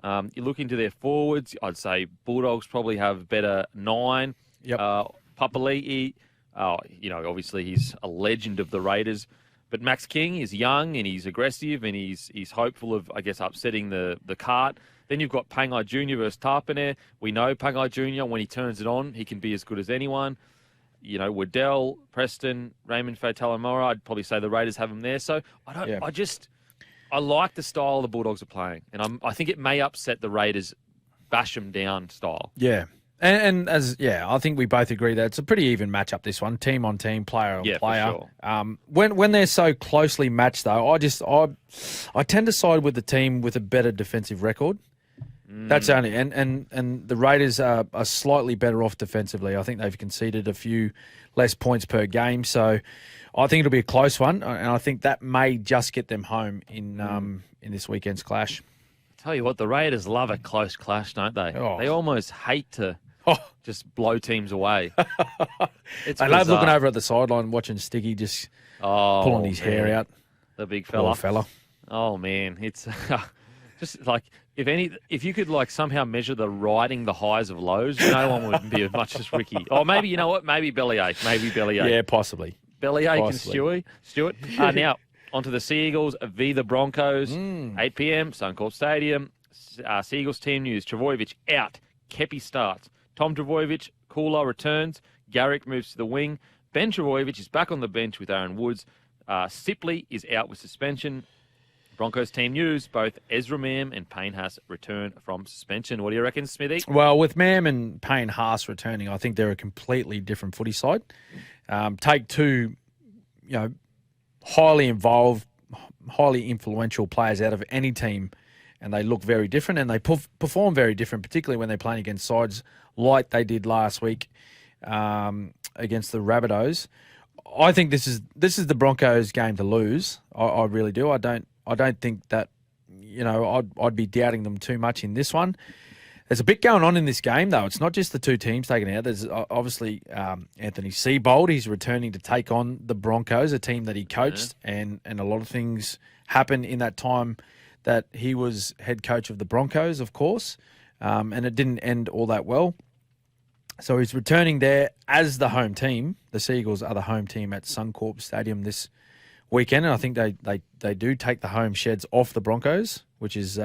You look into their forwards. I'd say Bulldogs probably have better 9. Yep. Papali'i, obviously he's a legend of the Raiders. But Max King is young and he's aggressive and he's hopeful of, I guess, upsetting the cart. Then you've got Pangai Jr. versus Tarpane. We know Pangai Jr., when he turns it on, he can be as good as anyone. Waddell, Preston, Raymond Faitalamora, I'd probably say the Raiders have him there. So I like the style the Bulldogs are playing. And I think it may upset the Raiders' bash them down style. Yeah. And I think we both agree that it's a pretty even matchup, this one, team on team, player on player. For sure. When they're so closely matched, though, I tend to side with the team with a better defensive record. That's only and the Raiders are slightly better off defensively. I think they've conceded a few less points per game, so I think it'll be a close one, and I think that may just get them home in this weekend's clash. Tell you what, the Raiders love a close clash, don't they? Oh. They almost hate to just blow teams away. I love looking over at the sideline watching Stiggy just pulling his hair out. The big fella. Poor fella. Oh man, it's just like if you could somehow measure the highs of lows, no one would be as much as Ricky. Or maybe you know what? Maybe bellyache. Yeah, possibly. Bellyache and Stuart. Now onto the Sea Eagles v the Broncos. 8 p.m. Suncorp Stadium. Sea Eagles team news: Travojevic out. Kepi starts. Tom Travojevic, Kula returns. Garrick moves to the wing. Ben Travojevic is back on the bench with Aaron Woods. Sipley is out with suspension. Broncos team news, both Ezra Mam and Payne Haas return from suspension. What do you reckon, Smithy? Well, with Mam and Payne Haas returning, I think they're a completely different footy side. Take two, highly involved, highly influential players out of any team, and they look very different, and they perform very different, particularly when they're playing against sides like they did last week against the Rabbitohs. I think this is the Broncos' game to lose. I really do. I don't think that, I'd be doubting them too much in this one. There's a bit going on in this game, though. It's not just the two teams taken out. There's obviously Anthony Seibold. He's returning to take on the Broncos, a team that he coached, and a lot of things happened in that time that he was head coach of the Broncos, of course, and it didn't end all that well. So he's returning there as the home team. The Seagulls are the home team at Suncorp Stadium this weekend, and I think they do take the home sheds off the Broncos, which is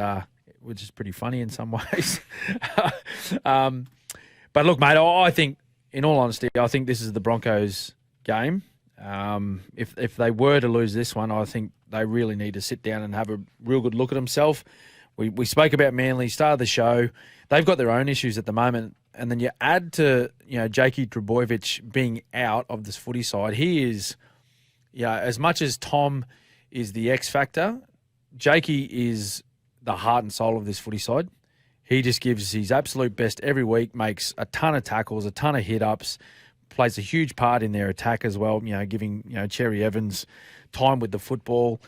pretty funny in some ways. But look, mate, I think, in all honesty, I think this is the Broncos' game. If they were to lose this one, I think they really need to sit down and have a real good look at themselves. We spoke about Manly, start of the show. They've got their own issues at the moment and then you add to Jakey Trbojevic being out of this footy side. He is, as much as Tom is the X factor, Jakey is the heart and soul of this footy side. He just gives his absolute best every week, makes a ton of tackles, a ton of hit-ups, plays a huge part in their attack as well, giving Cherry Evans time with the football.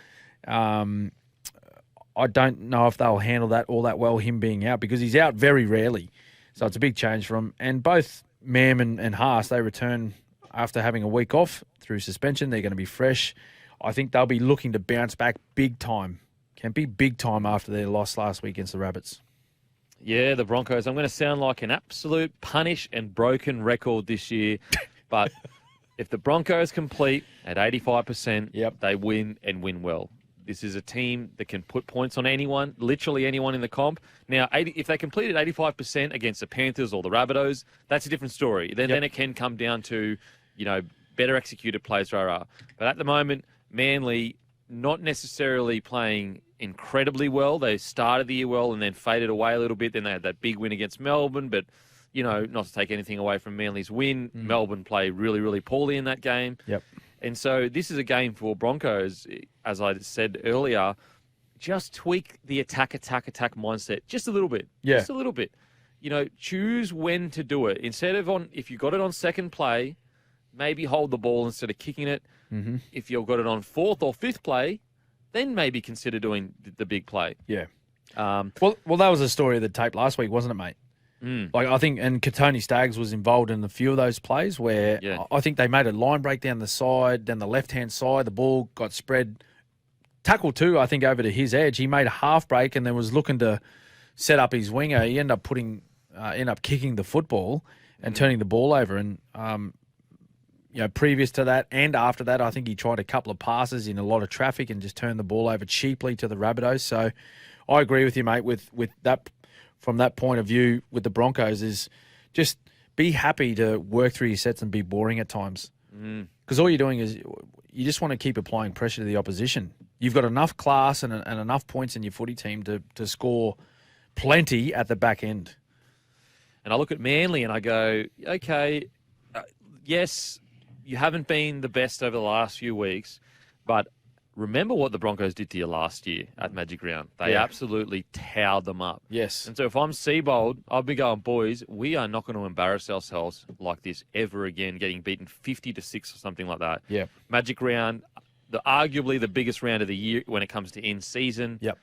I don't know if they'll handle that all that well, him being out, because he's out very rarely. So it's a big change for him. And both Mam and Haas, they return after having a week off through suspension. They're going to be fresh. I think they'll be looking to bounce back big time. Can be big time after their loss last week against the Rabbits. Yeah, the Broncos. I'm going to sound like an absolute punish and broken record this year, but if the Broncos complete at 85%, they win and win well. This is a team that can put points on anyone, literally anyone in the comp. Now, if they completed 85% against the Panthers or the Rabbitohs, that's a different story. Then it can come down to, better executed plays. But at the moment, Manly not necessarily playing incredibly well. They started the year well and then faded away a little bit. Then they had that big win against Melbourne, but, not to take anything away from Manly's win. Melbourne played really, really poorly in that game. Yep. And so this is a game for Broncos, as I said earlier, just tweak the attack mindset just a little bit. Yeah. Just a little bit. Choose when to do it. Instead of if you got it on second play, maybe hold the ball instead of kicking it. Mm-hmm. If you've got it on fourth or fifth play, then maybe consider doing the big play. Yeah. Well, that was a story of the tape last week, wasn't it, mate? Like, I think, and Katoni Staggs was involved in a few of those plays where I think they made a line break down the side, then the left-hand side, the ball got spread. Tackle two, I think, over to his edge. He made a half break and then was looking to set up his winger. He ended up kicking the football and turning the ball over. And, previous to that and after that, I think he tried a couple of passes in a lot of traffic and just turned the ball over cheaply to the Rabbitohs. So I agree with you, mate, with that. From that point of view with the Broncos is just be happy to work through your sets and be boring at times. Because all you're doing is you just want to keep applying pressure to the opposition. You've got enough class and enough points in your footy team to score plenty at the back end. And I look at Manly and I go, okay, yes, you haven't been the best over the last few weeks, but remember what the Broncos did to you last year at Magic Round. They absolutely towed them up. Yes. And so if I'm Seabold, I'll be going, boys, we are not going to embarrass ourselves like this ever again, getting beaten 50-6 or something like that. Yeah. Magic Round, arguably the biggest round of the year when it comes to end season. Yep.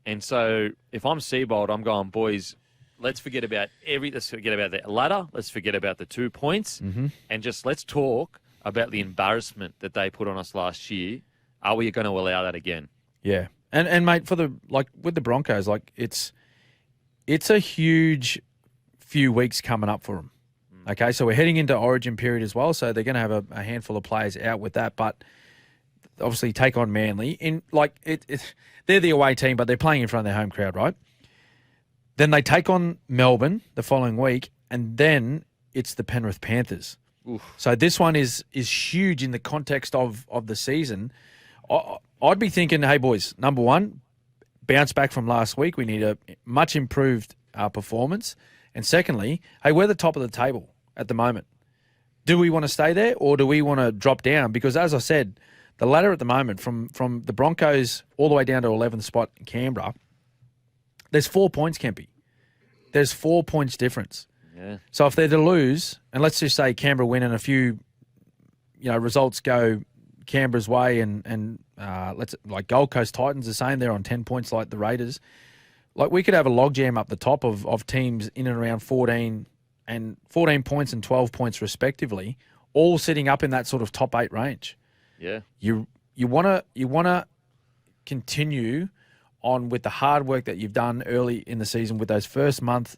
And so if I'm Seabold, I'm going, boys, let's forget about the ladder. Let's forget about the 2 points. And just let's talk about the embarrassment that they put on us last year. Are we going to allow that again? Yeah. And mate, with the Broncos, it's a huge few weeks coming up for them. Okay, so we're heading into Origin period as well, so they're going to have a handful of players out with that, but obviously take on Manly. They're the away team, but they're playing in front of their home crowd, right? Then they take on Melbourne the following week, and then it's the Penrith Panthers. Oof. So this one is huge in the context of the season. I'd be thinking, hey, boys, number one, bounce back from last week. We need a much improved performance. And secondly, hey, we're the top of the table at the moment. Do we want to stay there or do we want to drop down? Because as I said, the ladder at the moment from the Broncos all the way down to 11th spot in Canberra, there's 4 points, Kempy. There's 4 points difference. Yeah. So if they're to lose, and let's just say Canberra win and a few, results go Canberra's way, and like Gold Coast Titans are saying they're on 10 points like the Raiders. Like we could have a logjam up the top of teams in and around 14 points and 12 points respectively, all sitting up in that sort of top 8 range. Yeah. You wanna continue on with the hard work that you've done early in the season with those first month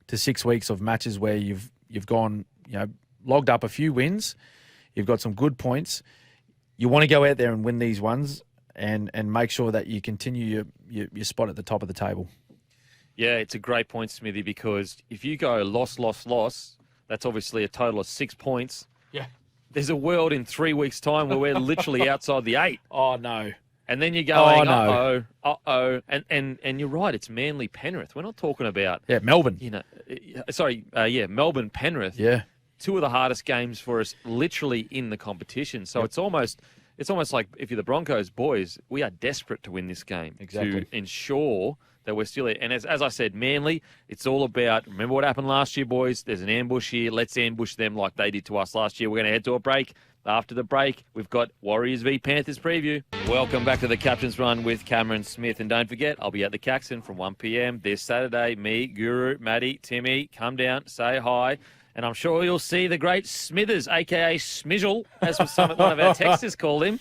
to 6 weeks of matches where you've gone, logged up a few wins, you've got some good points. You want to go out there and win these ones and make sure that you continue your spot at the top of the table. Yeah, it's a great point, Smithy, because if you go loss, that's obviously a total of 6 points. Yeah. There's a world in 3 weeks' time where we're literally outside the 8. Oh, no. And then you're going, no. uh-oh. And you're right, it's Manly Penrith. We're not talking about, Melbourne. Melbourne Penrith. Yeah. Two of the hardest games for us literally in the competition. So it's almost like if you're the Broncos boys, we are desperate to win this game to ensure that we're still. And as I said, Manly, it's all about, remember what happened last year, boys? There's an ambush here. Let's ambush them like they did to us last year. We're going to head to a break. After the break, we've got Warriors v Panthers preview. Welcome back to the Captain's Run with Cameron Smith. And don't forget, I'll be at the Caxton from 1 p.m. this Saturday. Me, Guru, Maddie, Timmy, come down, say hi. And I'm sure you'll see the great Smithers, a.k.a. Smizzle, as one of our texters called him.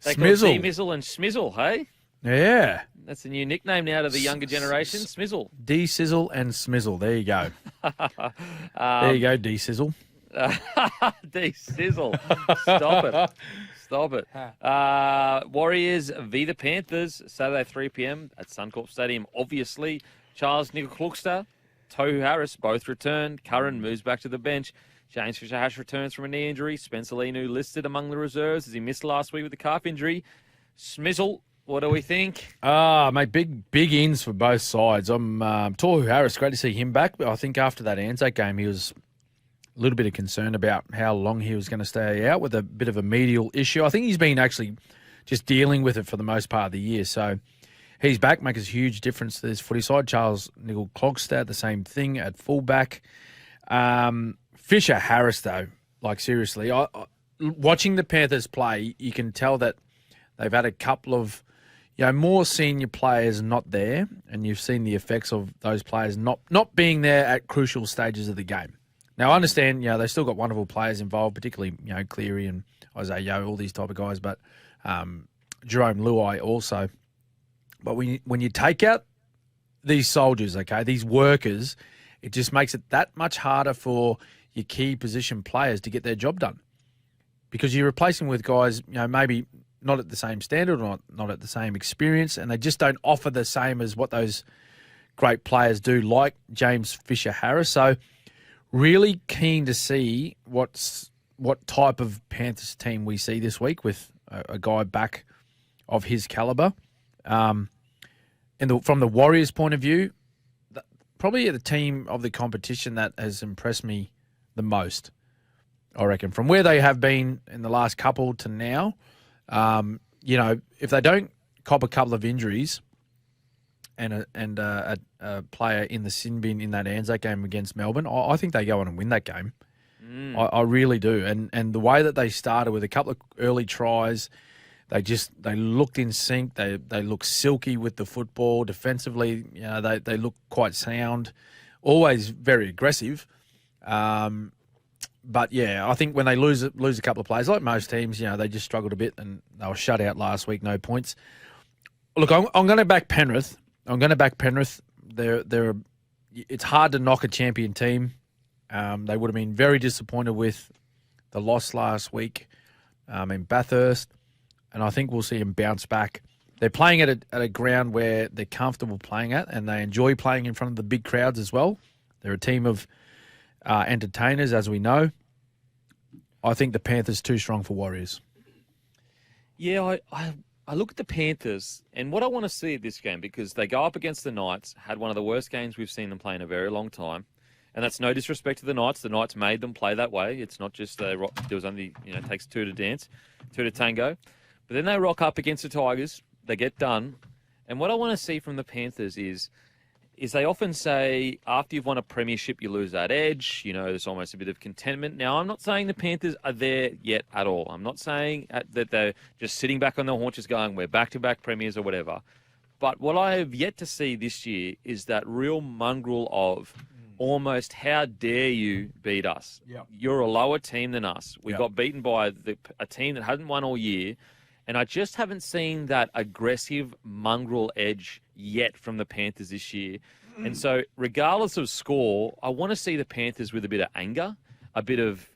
They call D-Mizzle and Smizzle, hey? Yeah. That's a new nickname now to the younger generation, Smizzle. D-Sizzle and Smizzle. There you go. There you go, D-Sizzle. D-Sizzle. Stop it. Warriors v the Panthers, Saturday 3 p.m. at Suncorp Stadium, obviously. Charles Nicoll-Klugstad, Tohu Harris both returned. Curran moves back to the bench. James Fisher-Hash returns from a knee injury. Spencer Lenu listed among the reserves as he missed last week with a calf injury. Smizzle, what do we think? Mate, big ins for both sides. Tohu Harris, great to see him back. But I think after that Anzac game, he was a little bit of concern about how long he was going to stay out with a bit of a medial issue. I think he's been actually just dealing with it for the most part of the year. So he's back, makes a huge difference to this footy side. Charles Nicoll-Klugstad, the same thing at fullback. Fisher-Harris, though, like seriously, watching the Panthers play, you can tell that they've had a couple of more senior players not there, and you've seen the effects of those players not being there at crucial stages of the game. Now, I understand, they've still got wonderful players involved, particularly, Cleary and Isaiah Yeo, all these type of guys, but Jerome Luai also. But when you take out these soldiers, these workers, it just makes it that much harder for your key position players to get their job done. Because you're replacing with guys, maybe not at the same standard or not at the same experience, and they just don't offer the same as what those great players do, like James Fisher-Harris. So really keen to see what type of Panthers team we see this week with a guy back of his calibre. From the Warriors' point of view, probably the team of the competition that has impressed me the most, I reckon. From where they have been in the last couple to now, if they don't cop a couple of injuries and a player in the sin bin in that Anzac game against Melbourne, I think they go on and win that game. I really do. And the way that they started with a couple of early tries, they looked in sync. They look silky with the football defensively. They look quite sound, always very aggressive. But yeah, I think when they lose a couple of players, like most teams, they just struggled a bit and they were shut out last week, no points. Look, I'm going to back Penrith. It's hard to knock a champion team. They would have been very disappointed with the loss last week in Bathurst, and I think we'll see them bounce back. They're playing at a ground where they're comfortable playing at, and they enjoy playing in front of the big crowds as well. They're a team of entertainers, as we know. I think the Panthers too strong for Warriors. Yeah, I look at the Panthers, and what I want to see at this game, because they go up against the Knights, had one of the worst games we've seen them play in a very long time, and that's no disrespect to the Knights. The Knights made them play that way. It's not just there was only it takes two to dance, two to tango, but then they rock up against the Tigers. They get done, and what I want to see from the Panthers is they often say after you've won a premiership, you lose that edge. There's almost a bit of contentment. Now, I'm not saying the Panthers are there yet at all. I'm not saying that they're just sitting back on their haunches going, we're back-to-back premiers or whatever. But what I have yet to see this year is that real mongrel of almost, how dare you beat us? Yep. You're a lower team than us. We got beaten by a team that hadn't won all year. And I just haven't seen that aggressive mongrel edge yet from the Panthers this year. And so regardless of score, I want to see the Panthers with a bit of anger, a bit of,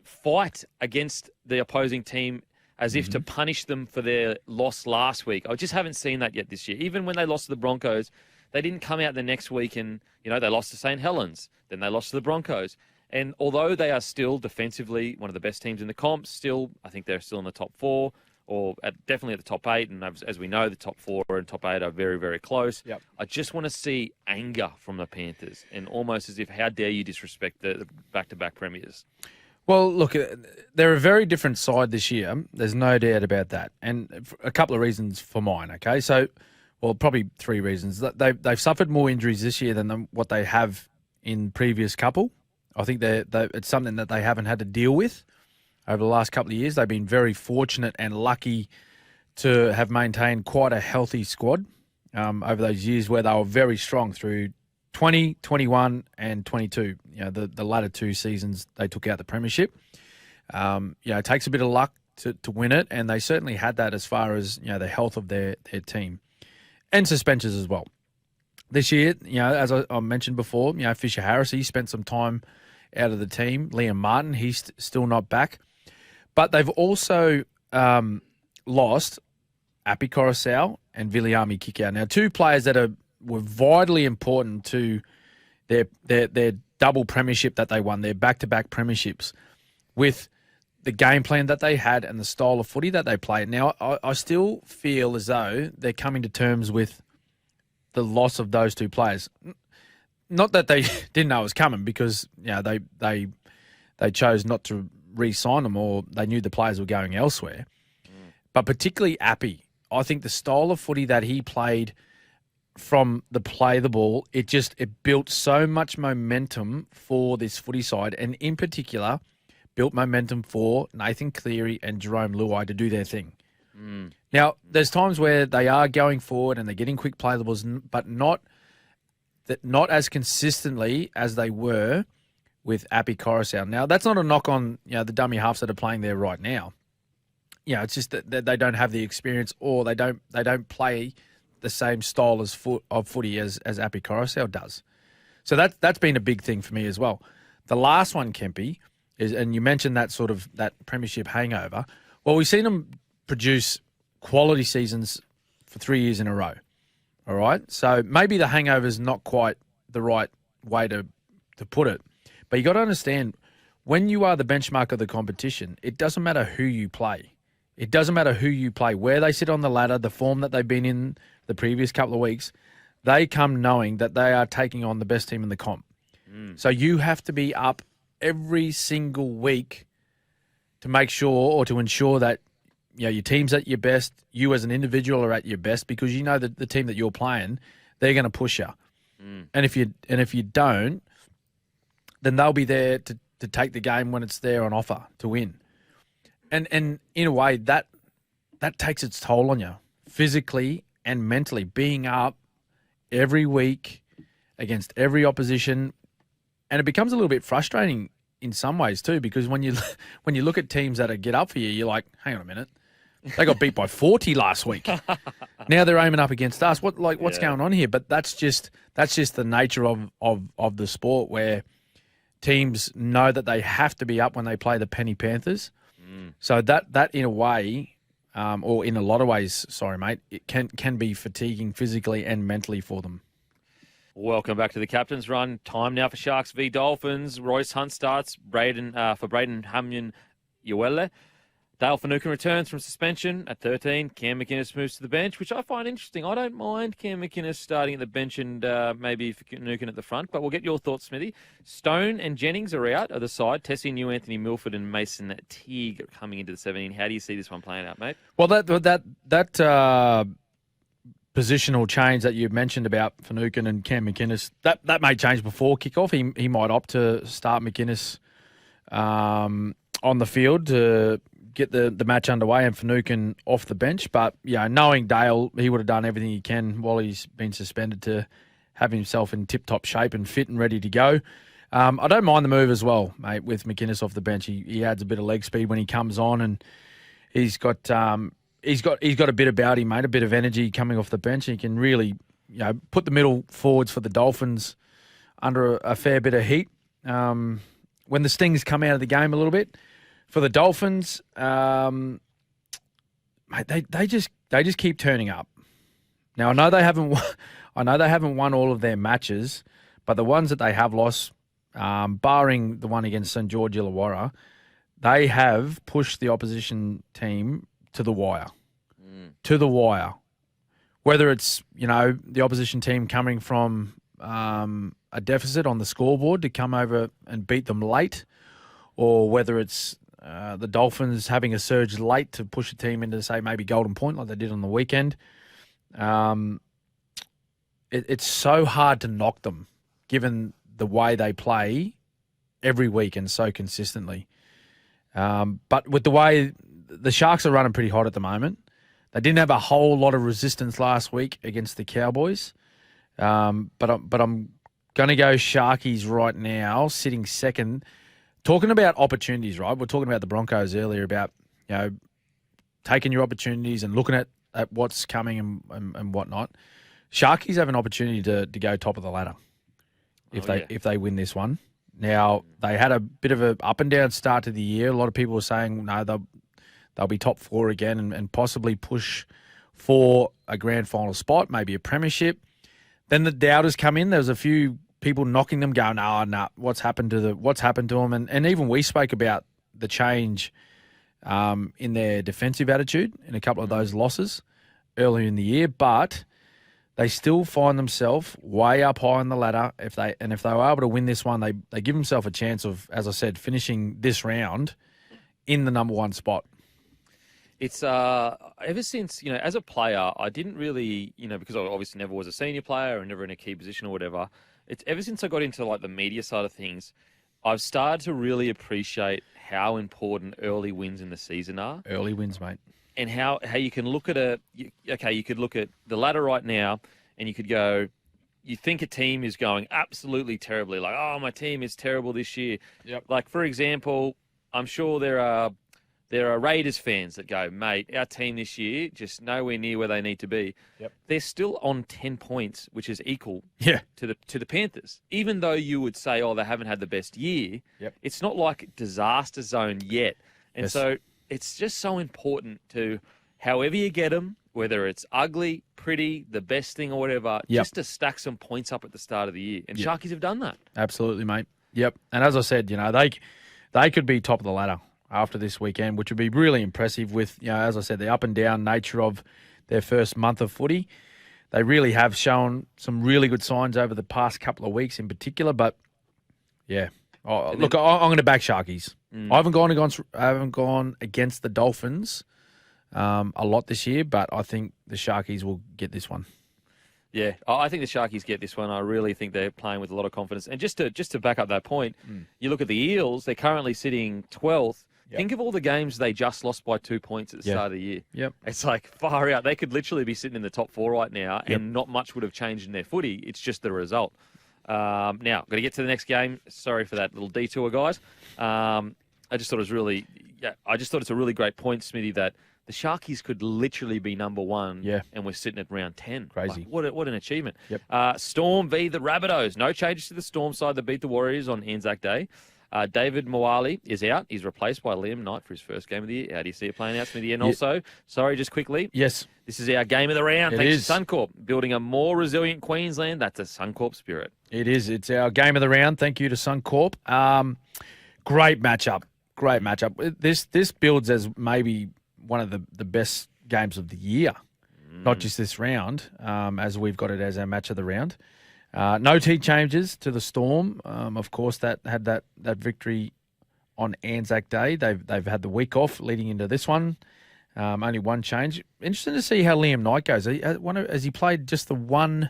fight against the opposing team as if to punish them for their loss last week. I just haven't seen that yet this year. Even when they lost to the Broncos, they didn't come out the next week and, they lost to St. Helens. Then they lost to the Broncos. And although they are still defensively one of the best teams in the comp, I think they're still in the top 4 or definitely at the top 8. And as we know, the top 4 and top 8 are very, very close. Yep. I just want to see anger from the Panthers, and almost as if, how dare you disrespect the back-to-back premiers? Well, look, they're a very different side this year. There's no doubt about that. And a couple of reasons for mine, okay? So, well, probably 3 reasons. They've suffered more injuries this year than what they have in previous couple. I think it's something that they haven't had to deal with over the last couple of years. They've been very fortunate and lucky to have maintained quite a healthy squad over those years where they were very strong through 20, 21 and 22. The latter 2 seasons they took out the premiership. It takes a bit of luck to win it, and they certainly had that as far as the health of their team and suspensions as well. This year, as I mentioned before, Fisher Harris, he spent some time out of the team. Liam Martin, he's still not back. But they've also lost Api Coruscant and Viliami Kikau. Now, 2 players that were vitally important to their double premiership that they won, their back-to-back premierships, with the game plan that they had and the style of footy that they played. Now, I still feel as though they're coming to terms with the loss of those 2 players. Not that they didn't know it was coming, because they chose not to re-sign them, or they knew the players were going elsewhere. But particularly Appy, I think the style of footy that he played from the play the ball, it built so much momentum for this footy side, and in particular built momentum for Nathan Cleary and Jerome Luai to do their thing. Now, there's times where they are going forward and they're getting quick play the balls, but not as consistently as they were with Api Coruscant. Now, that's not a knock on the dummy halves that are playing there right now. It's just that they don't have the experience, or they don't play the same style of footy as Api Coruscant does. So that's been a big thing for me as well. The last one, Kempy, is, and you mentioned that premiership hangover. Well, we've seen them produce quality seasons for 3 years in a row. All right? So maybe the hangover is not quite the right way to put it. But you got to understand, when you are the benchmark of the competition, it doesn't matter who you play. It doesn't matter who you play, where they sit on the ladder, the form that they've been in the previous couple of weeks. They come knowing that they are taking on the best team in the comp. So you have to be up every single week to make sure, or to ensure that your team's at your best, you as an individual are at your best, because you know that the team that you're playing, they're going to push you. And if you don't, then they'll be there to take the game when it's there on offer to win. And in a way, that takes its toll on you, physically and mentally, being up every week against every opposition. And it becomes a little bit frustrating in some ways too, because when you look at teams that get up for you, you're like, hang on a minute, they got beat by 40 last week. Now they're aiming up against us. What's going on here? But that's just the nature of the sport, where teams know that they have to be up when they play the Penny Panthers. So that in a way, or in a lot of ways, sorry mate, it can be fatiguing physically and mentally for them. Welcome back to the Captain's Run. Time now for Sharks v Dolphins. Royce Hunt starts for Braden Hamlin-Uele. Dale Finucane returns from suspension at 13. Cam McInnes moves to the bench, which I find interesting. I don't mind Cam McInnes starting at the bench and maybe Finucane at the front, but we'll get your thoughts, Smithy. Stone and Jennings are out of the side. Tessie New, Anthony Milford and Mason Teague are coming into the 17. How do you see this one playing out, mate? Well, that positional change that you mentioned about Finucane and Cam McInnes, that may change before kickoff. He might opt to start McInnes on the field to get the match underway and Finucane off the bench. But, knowing Dale, he would have done everything he can while he's been suspended to have himself in tip-top shape and fit and ready to go. I don't mind the move as well, mate, with McInnes off the bench. He adds a bit of leg speed when he comes on, and he's got a bit about him, mate, a bit of energy coming off the bench. He can really, put the middle forwards for the Dolphins under a fair bit of heat. When the stings come out of the game a little bit, for the Dolphins, mate, they just keep turning up. Now I know they haven't won all of their matches, but the ones that they have lost, barring the one against St George Illawarra, they have pushed the opposition team to the wire. To the wire. Whether it's, the opposition team coming from a deficit on the scoreboard to come over and beat them late, or whether it's the Dolphins having a surge late to push a team into, say, maybe Golden Point like they did on the weekend. It's so hard to knock them given the way they play every week and so consistently. But with the way the Sharks are running pretty hot at the moment, they didn't have a whole lot of resistance last week against the Cowboys. But I'm going to go Sharkies right now, sitting second. Talking about opportunities, right? We're talking about the Broncos earlier about, taking your opportunities and looking at what's coming and whatnot. Sharkies have an opportunity to go top of the ladder if they win this one. Now, they had a bit of an up and down start to the year. A lot of people were saying, no, they'll be top four again and possibly push for a grand final spot, maybe a premiership. Then the doubters come in. There was a few people knocking them, going, no, what's happened to them? And even we spoke about the change in their defensive attitude in a couple of those losses earlier in the year, but they still find themselves way up high on the ladder. If they were able to win this one, they give themselves a chance of, as I said, finishing this round in the number one spot. It's ever since, as a player, I didn't really, because I obviously never was a senior player and never in a key position or whatever. It's ever since I got into like the media side of things, I've started to really appreciate how important early wins in the season are. Early wins, mate. And how you can look at you could look at the ladder right now and you could go, you think a team is going absolutely terribly, like, oh, my team is terrible this year. Yep. Like, for example, I'm sure there are Raiders fans that go, mate, our team this year just nowhere near where they need to be. Yep. They're still on 10 points, which is equal to the Panthers. Even though you would say, oh, they haven't had the best year, it's not like disaster zone yet. And so it's just so important to, however you get them, whether it's ugly, pretty, the best thing or whatever, just to stack some points up at the start of the year. And Sharkies have done that. Absolutely, mate. Yep. And as I said, they could be top of the ladder after this weekend, which would be really impressive with, as I said, the up and down nature of their first month of footy. They really have shown some really good signs over the past couple of weeks in particular, but I'm going to back Sharkies. I haven't gone against the Dolphins a lot this year, but I think the Sharkies will get this one. Yeah, I think the Sharkies get this one. I really think they're playing with a lot of confidence. And just to back up that point, you look at the Eels, they're currently sitting 12th. Yep. Think of all the games they just lost by 2 points at the start of the year. Yep. It's like far out. They could literally be sitting in the top four right now and not much would have changed in their footy. It's just the result. Now, got to get to the next game. Sorry for that little detour, guys. I just thought it's a really great point, Smithy, that the Sharkies could literally be number one, and we're sitting at round 10. Crazy. Like, what an achievement. Yep. Storm v. the Rabbitohs. No changes to the Storm side that beat the Warriors on Anzac Day. David Moali is out. He's replaced by Liam Knight for his first game of the year. How do you see it playing out, Smithy? And also, sorry, just quickly. Yes. This is our game of the round. Thanks to Suncorp. Building a more resilient Queensland. That's a Suncorp spirit. It is. It's our game of the round. Thank you to Suncorp. Great matchup. Great matchup. This builds as maybe one of the best games of the year. Not just this round, as we've got it as our match of the round. No team changes to the Storm. Of course, that had that victory on Anzac Day. They've had the week off leading into this one. Only one change. Interesting to see how Liam Knight goes. Has he played just the one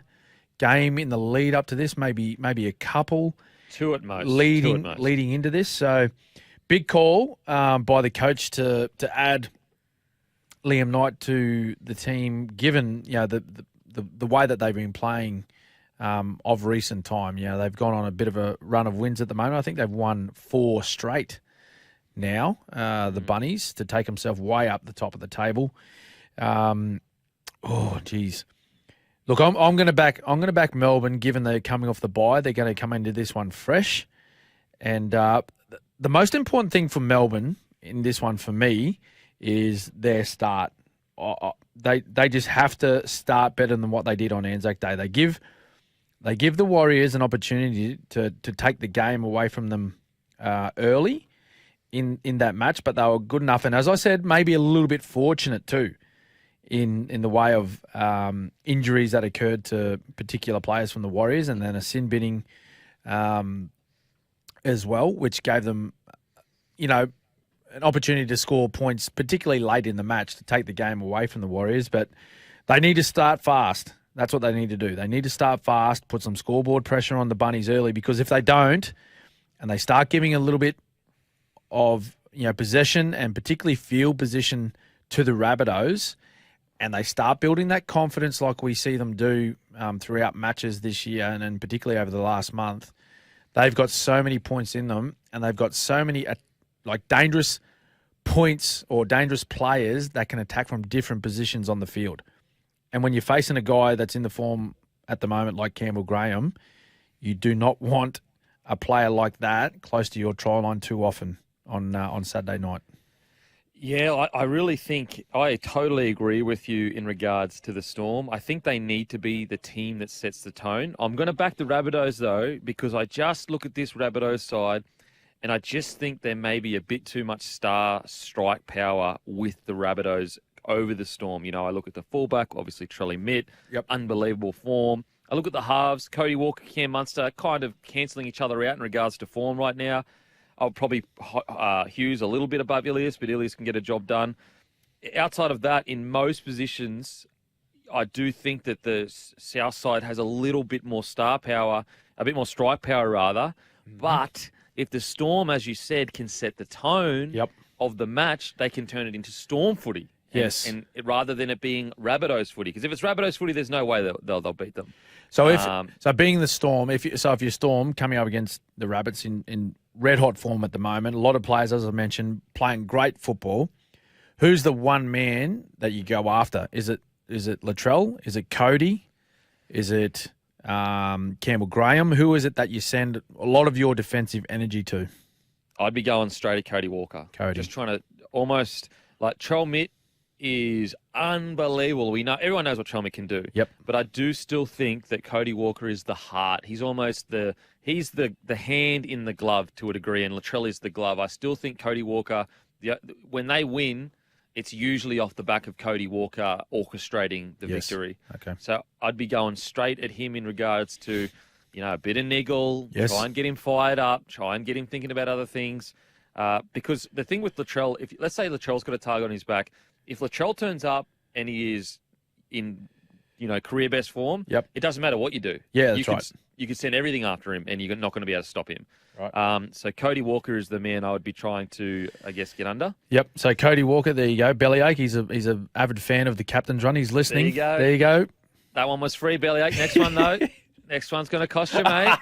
game in the lead up to this? Maybe a couple. Two at most. Leading into this. So big call by the coach to add Liam Knight to the team, given the way that they've been playing. Of recent time, they've gone on a bit of a run of wins at the moment. I think they've won 4 straight now, the Bunnies, to take themselves way up the top of the table. Look, I'm going to back Melbourne, given they're coming off the bye. They're going to come into this one fresh, and the most important thing for Melbourne in this one for me is their start. They just have to start better than what they did on Anzac Day. They give They give the Warriors an opportunity to take the game away from them early in that match, but they were good enough. And as I said, maybe a little bit fortunate too in the way of injuries that occurred to particular players from the Warriors, and then a sin binning as well, which gave them, an opportunity to score points, particularly late in the match, to take the game away from the Warriors. But they need to start fast. That's what they need to do. They need to start fast, put some scoreboard pressure on the Bunnies early, because if they don't, and they start giving a little bit of possession and particularly field position to the Rabbitohs, and they start building that confidence like we see them do throughout matches this year, and particularly over the last month, they've got so many points in them, and they've got so many dangerous points or dangerous players that can attack from different positions on the field. And when you're facing a guy that's in the form at the moment like Campbell Graham, you do not want a player like that close to your try line too often on Saturday night. Yeah, I really think I totally agree with you in regards to the Storm. I think they need to be the team that sets the tone. I'm going to back the Rabbitohs, though, because I just look at this Rabbitohs side and I just think there may be a bit too much star strike power with the Rabbitohs over the Storm. I look at the fullback, obviously Trelly Mitt, unbelievable form. I look at the halves, Cody Walker, Cam Munster, kind of cancelling each other out in regards to form right now. I'll probably Hughes a little bit above Ilias, but Ilias can get a job done. Outside of that, in most positions, I do think that the South side has a little bit more star power, a bit more strike power rather. Mm-hmm. But if the Storm, as you said, can set the tone of the match, they can turn it into Storm footy. Yes. And rather than it being Rabbitohs footy. Because if it's Rabbitohs footy, there's no way they'll beat them. So being the Storm, if you're Storm coming up against the Rabbits in red hot form at the moment, a lot of players, as I mentioned, playing great football. Who's the one man that you go after? Is it Latrell? Is it Cody? Is it Campbell Graham? Who is it that you send a lot of your defensive energy to? I'd be going straight at Cody Walker. Just trying to almost like Trell Mitt is unbelievable. Everyone knows what Trell Mitt can do. Yep. But I do still think that Cody Walker is the heart. He's almost the hand in the glove to a degree, and Latrell is the glove. I still think Cody Walker, when they win, it's usually off the back of Cody Walker orchestrating the victory. Okay. So I'd be going straight at him in regards to, a bit of niggle, try and get him fired up, try and get him thinking about other things. Because the thing with Latrell, let's say Latrell's got a target on his back, if Latrell turns up and he is in, career best form, it doesn't matter what you do. Yeah, that's right. You could send everything after him, and you're not going to be able to stop him. Right. So Cody Walker is the man I would be trying to, I guess, get under. Yep. So Cody Walker, there you go. Bellyache, he's an avid fan of the Captain's Run. He's listening. There you go. That one was free, Bellyache. Next one, though. Next one's going to cost you, mate.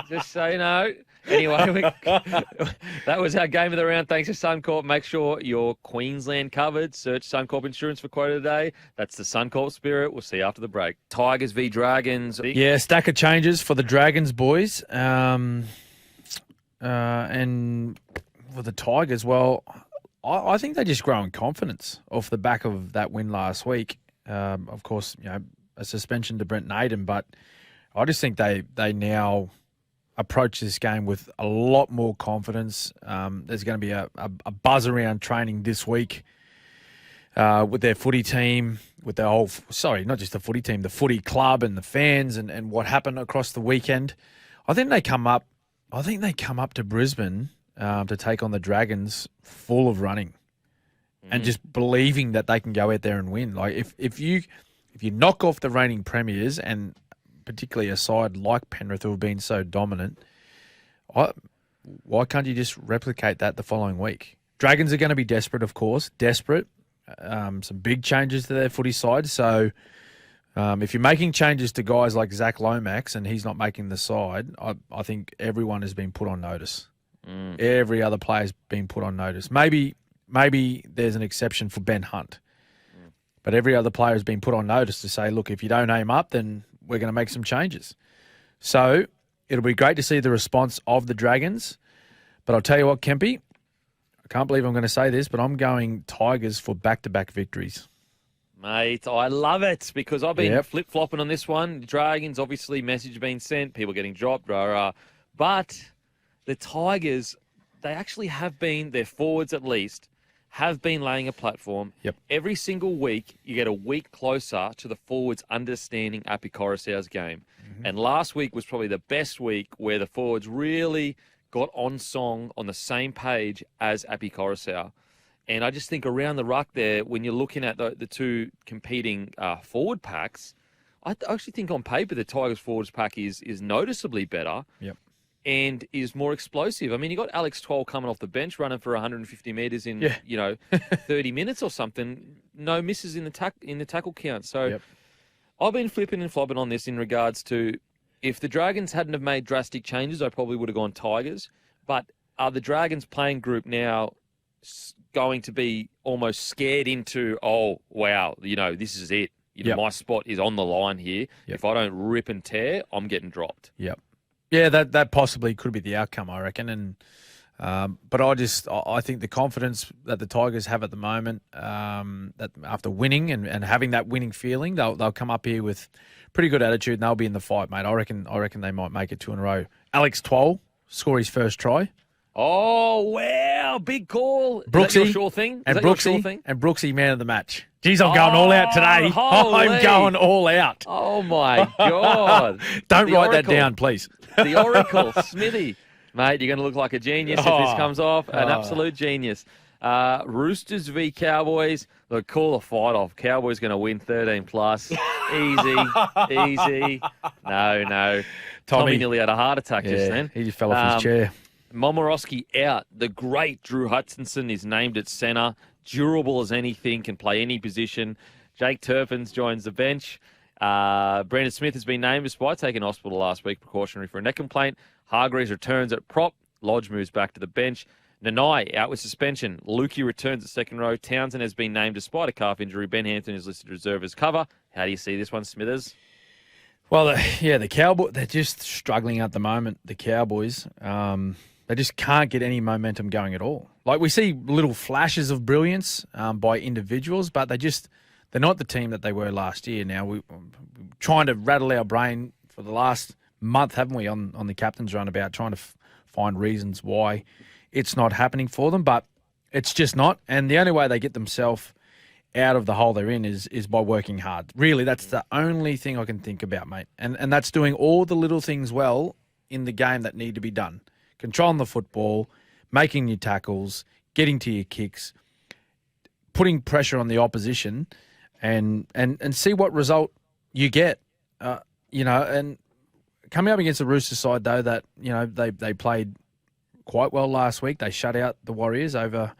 Just so you know. Anyway, that was our game of the round. Thanks to Suncorp. Make sure you're Queensland covered. Search Suncorp Insurance for quote of the day. That's the Suncorp spirit. We'll see you after the break. Tigers v Dragons. Yeah, stack of changes for the Dragons, boys. And for the Tigers, well, I think they just grow in confidence off the back of that win last week. Of course, a suspension to Brent Naden, but I just think they now approach this game with a lot more confidence. There's going to be a buzz around training this week with their footy team, with their whole, not just the footy team, the footy club and the fans and what happened across the weekend. I think they come up to Brisbane to take on the Dragons full of running and just believing that they can go out there and win. Like if you knock off the reigning premiers, and particularly a side like Penrith who have been so dominant, why can't you just replicate that the following week? Dragons are going to be desperate, of course. Some big changes to their footy side. So if you're making changes to guys like Zach Lomax and he's not making the side, I think everyone has been put on notice. Every other player's been put on notice. Maybe there's an exception for Ben Hunt. But every other player has been put on notice to say, look, if you don't aim up, then we're going to make some changes. So it'll be great to see the response of the Dragons. But I'll tell you what, Kempy, I can't believe I'm going to say this, but I'm going Tigers for back-to-back victories. Mate, I love it because I've been Yep. flip-flopping on this one. Dragons, obviously, message being sent, people getting dropped, rah, rah. But the Tigers, they actually have been, their forwards at least, have been laying a platform. Yep. Every single week, you get a week closer to the forwards understanding Api Coruscant's game. And last week was probably the best week where the forwards really got on song on the same page as Api Coruscant. And I just think around the ruck there, when you're looking at the two competing forward packs, I actually think on paper the Tigers forwards pack is noticeably better. Yep. And is more explosive. I mean, you got Alex Toll coming off the bench running for 150 metres in 30 minutes or something. No misses in the tackle count. So Yep. I've been flipping and flopping on this in regards to if the Dragons hadn't have made drastic changes, I probably would have gone Tigers. But are the Dragons playing group now going to be almost scared into, oh, wow, this is it. Yep. My spot is on the line here. Yep. If I don't rip and tear, I'm getting dropped. Yep. Yeah, that possibly could be the outcome, I reckon. And but I think the confidence that the Tigers have at the moment, that after winning and having that winning feeling, they'll come up here with pretty good attitude and they'll be in the fight, mate. I reckon they might make it 2 in a row. Alex Toll score his first try. Oh, wow. Big call. Is Brooksy, that your sure thing? And Brooksy, man of the match. Geez, I'm going all out today. Holy. I'm going all out. Oh, my God. Don't The write that Oracle. down, please. The Oracle, Smithy. Mate, you're going to look like a genius if this comes off. An absolute genius. Roosters v Cowboys. Look, call a fight off. Cowboys going to win 13 plus. Easy. No. Tommy nearly had a heart attack just then. He just fell off his chair. Momorowski out. The great Drew Hutchinson is named at centre. Durable as anything, can play any position. Jake Turpins joins the bench. Brandon Smith has been named despite taking hospital last week, precautionary for a neck complaint. Hargreaves returns at prop. Lodge moves back to the bench. Nanai out with suspension. Lukey returns at second row. Townsend has been named despite a calf injury. Ben Hampton is listed reserve as cover. How do you see this one, Smithers? Well, the Cowboys, they're just struggling at the moment, the Cowboys. They just can't get any momentum going at all. Like, we see little flashes of brilliance by individuals, but they're not the team that they were last year. Now, we're trying to rattle our brain for the last month, haven't we, on the captain's run about trying to find reasons why it's not happening for them, but it's just not. And the only way they get themselves out of the hole they're in is by working hard. Really, that's the only thing I can think about, mate. And that's doing all the little things well in the game that need to be done. Controlling the football, making your tackles, getting to your kicks, putting pressure on the opposition, and see what result you get. And coming up against the Roosters side, though, that they played quite well last week. They shut out the Warriors over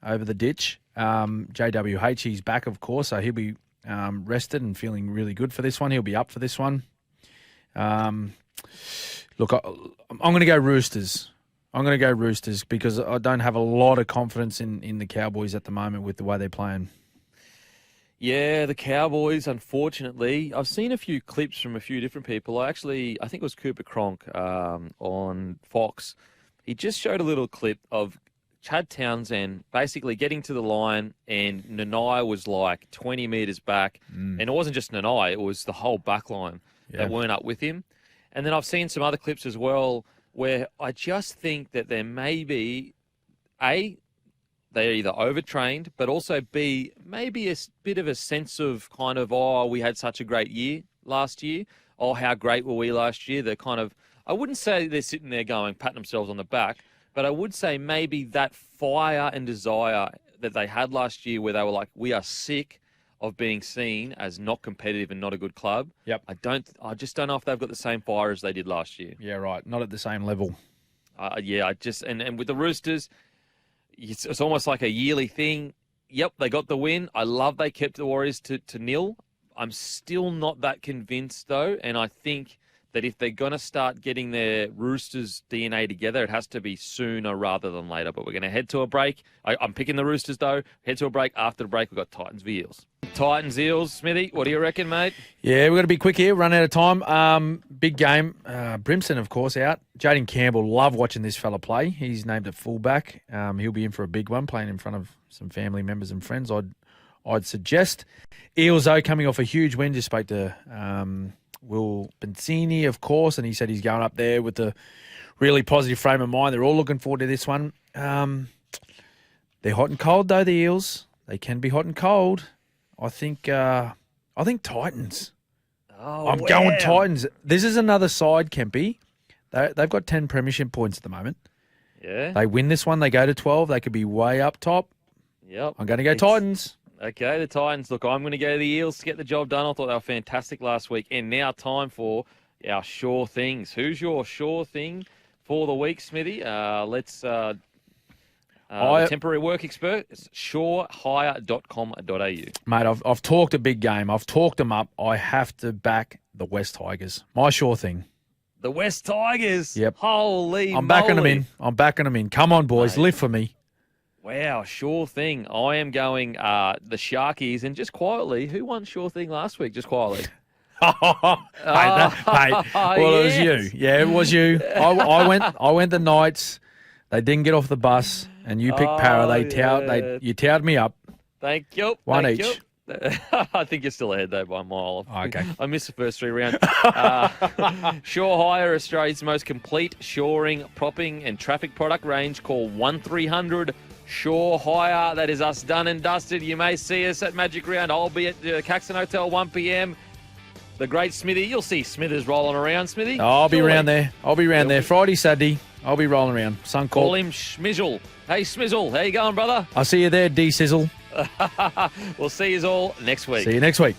the ditch. JWH, he's back, of course, so he'll be rested and feeling really good for this one. He'll be up for this one. Look, I'm going to go Roosters. Because I don't have a lot of confidence in the Cowboys at the moment with the way they're playing. Yeah, the Cowboys, unfortunately. I've seen a few clips from a few different people. I think it was Cooper Cronk on Fox. He just showed a little clip of Chad Townsend basically getting to the line, and Nanai was like 20 metres back. And it wasn't just Nanai, it was the whole back line that weren't up with him. And then I've seen some other clips as well where I just think that there may be, A, they're either overtrained, but also B, maybe a bit of a sense of kind of, oh, we had such a great year last year. Oh, how great were we last year? They're kind of, I wouldn't say they're sitting there going, patting themselves on the back, but I would say maybe that fire and desire that they had last year where they were like, we are sick of being seen as not competitive and not a good club. Yep. I just don't know if they've got the same fire as they did last year. Yeah, right. Not at the same level. And with the Roosters, it's almost like a yearly thing. Yep, they got the win. I love they kept the Warriors to nil. I'm still not that convinced, though, and I think that if they're going to start getting their Roosters DNA together, it has to be sooner rather than later. But we're going to head to a break. I'm picking the Roosters, though. Head to a break. After the break, we've got Titans v Eels. Titans, Eels. Smithy, what do you reckon, mate? Yeah, we've got to be quick here. Run out of time. Big game. Brimson, of course, out. Jaden Campbell, love watching this fella play. He's named at fullback. He'll be in for a big one, playing in front of some family members and friends, I'd suggest. Eels, though, coming off a huge win, just spoke to Will Penisini, of course, and he said he's going up there with a really positive frame of mind. They're all looking forward to this one. They're hot and cold, though, the Eels. They can be hot and cold. I think Titans. Oh, I'm going Titans. This is another side, Kempy. They've got 10 premiership points at the moment. Yeah. They win this one, they go to 12. They could be way up top. Yep. I'm going to go Titans. Okay, the Titans. Look, I'm going to go to the Eels to get the job done. I thought they were fantastic last week. And now time for our sure things. Who's your sure thing for the week, Smithy? Let's... the temporary work expert, surehire.com.au. Mate, I've talked a big game. I've talked them up. I have to back the West Tigers. My sure thing. The West Tigers? Yep. Holy I'm backing them moly. in. Come on, boys. Mate. Live for me. Wow, sure thing. I am going the Sharkies. And just quietly, who won sure thing last week? Just quietly. Well, it was you. Yeah, it was you. I went the Knights. They didn't get off the bus, and you picked Para. You towed me up. Thank you. One Thank each. you. I think you're still ahead, though, by a mile. Okay. I missed the first 3 rounds. Shore Hire, Australia's most complete shoring, propping and traffic product range. Call 1300 Shore Hire. That is us done and dusted. You may see us at Magic Round. I'll be at the Caxton Hotel 1 p.m. The great Smithy. You'll see Smithers rolling around, Smithy. I'll be around there. Friday, Saturday. I'll be rolling around. Suncorp. Call him Schmizzle. Hey, Schmizzle. How you going, brother? I'll see you there, D-Sizzle. We'll see you all next week. See you next week.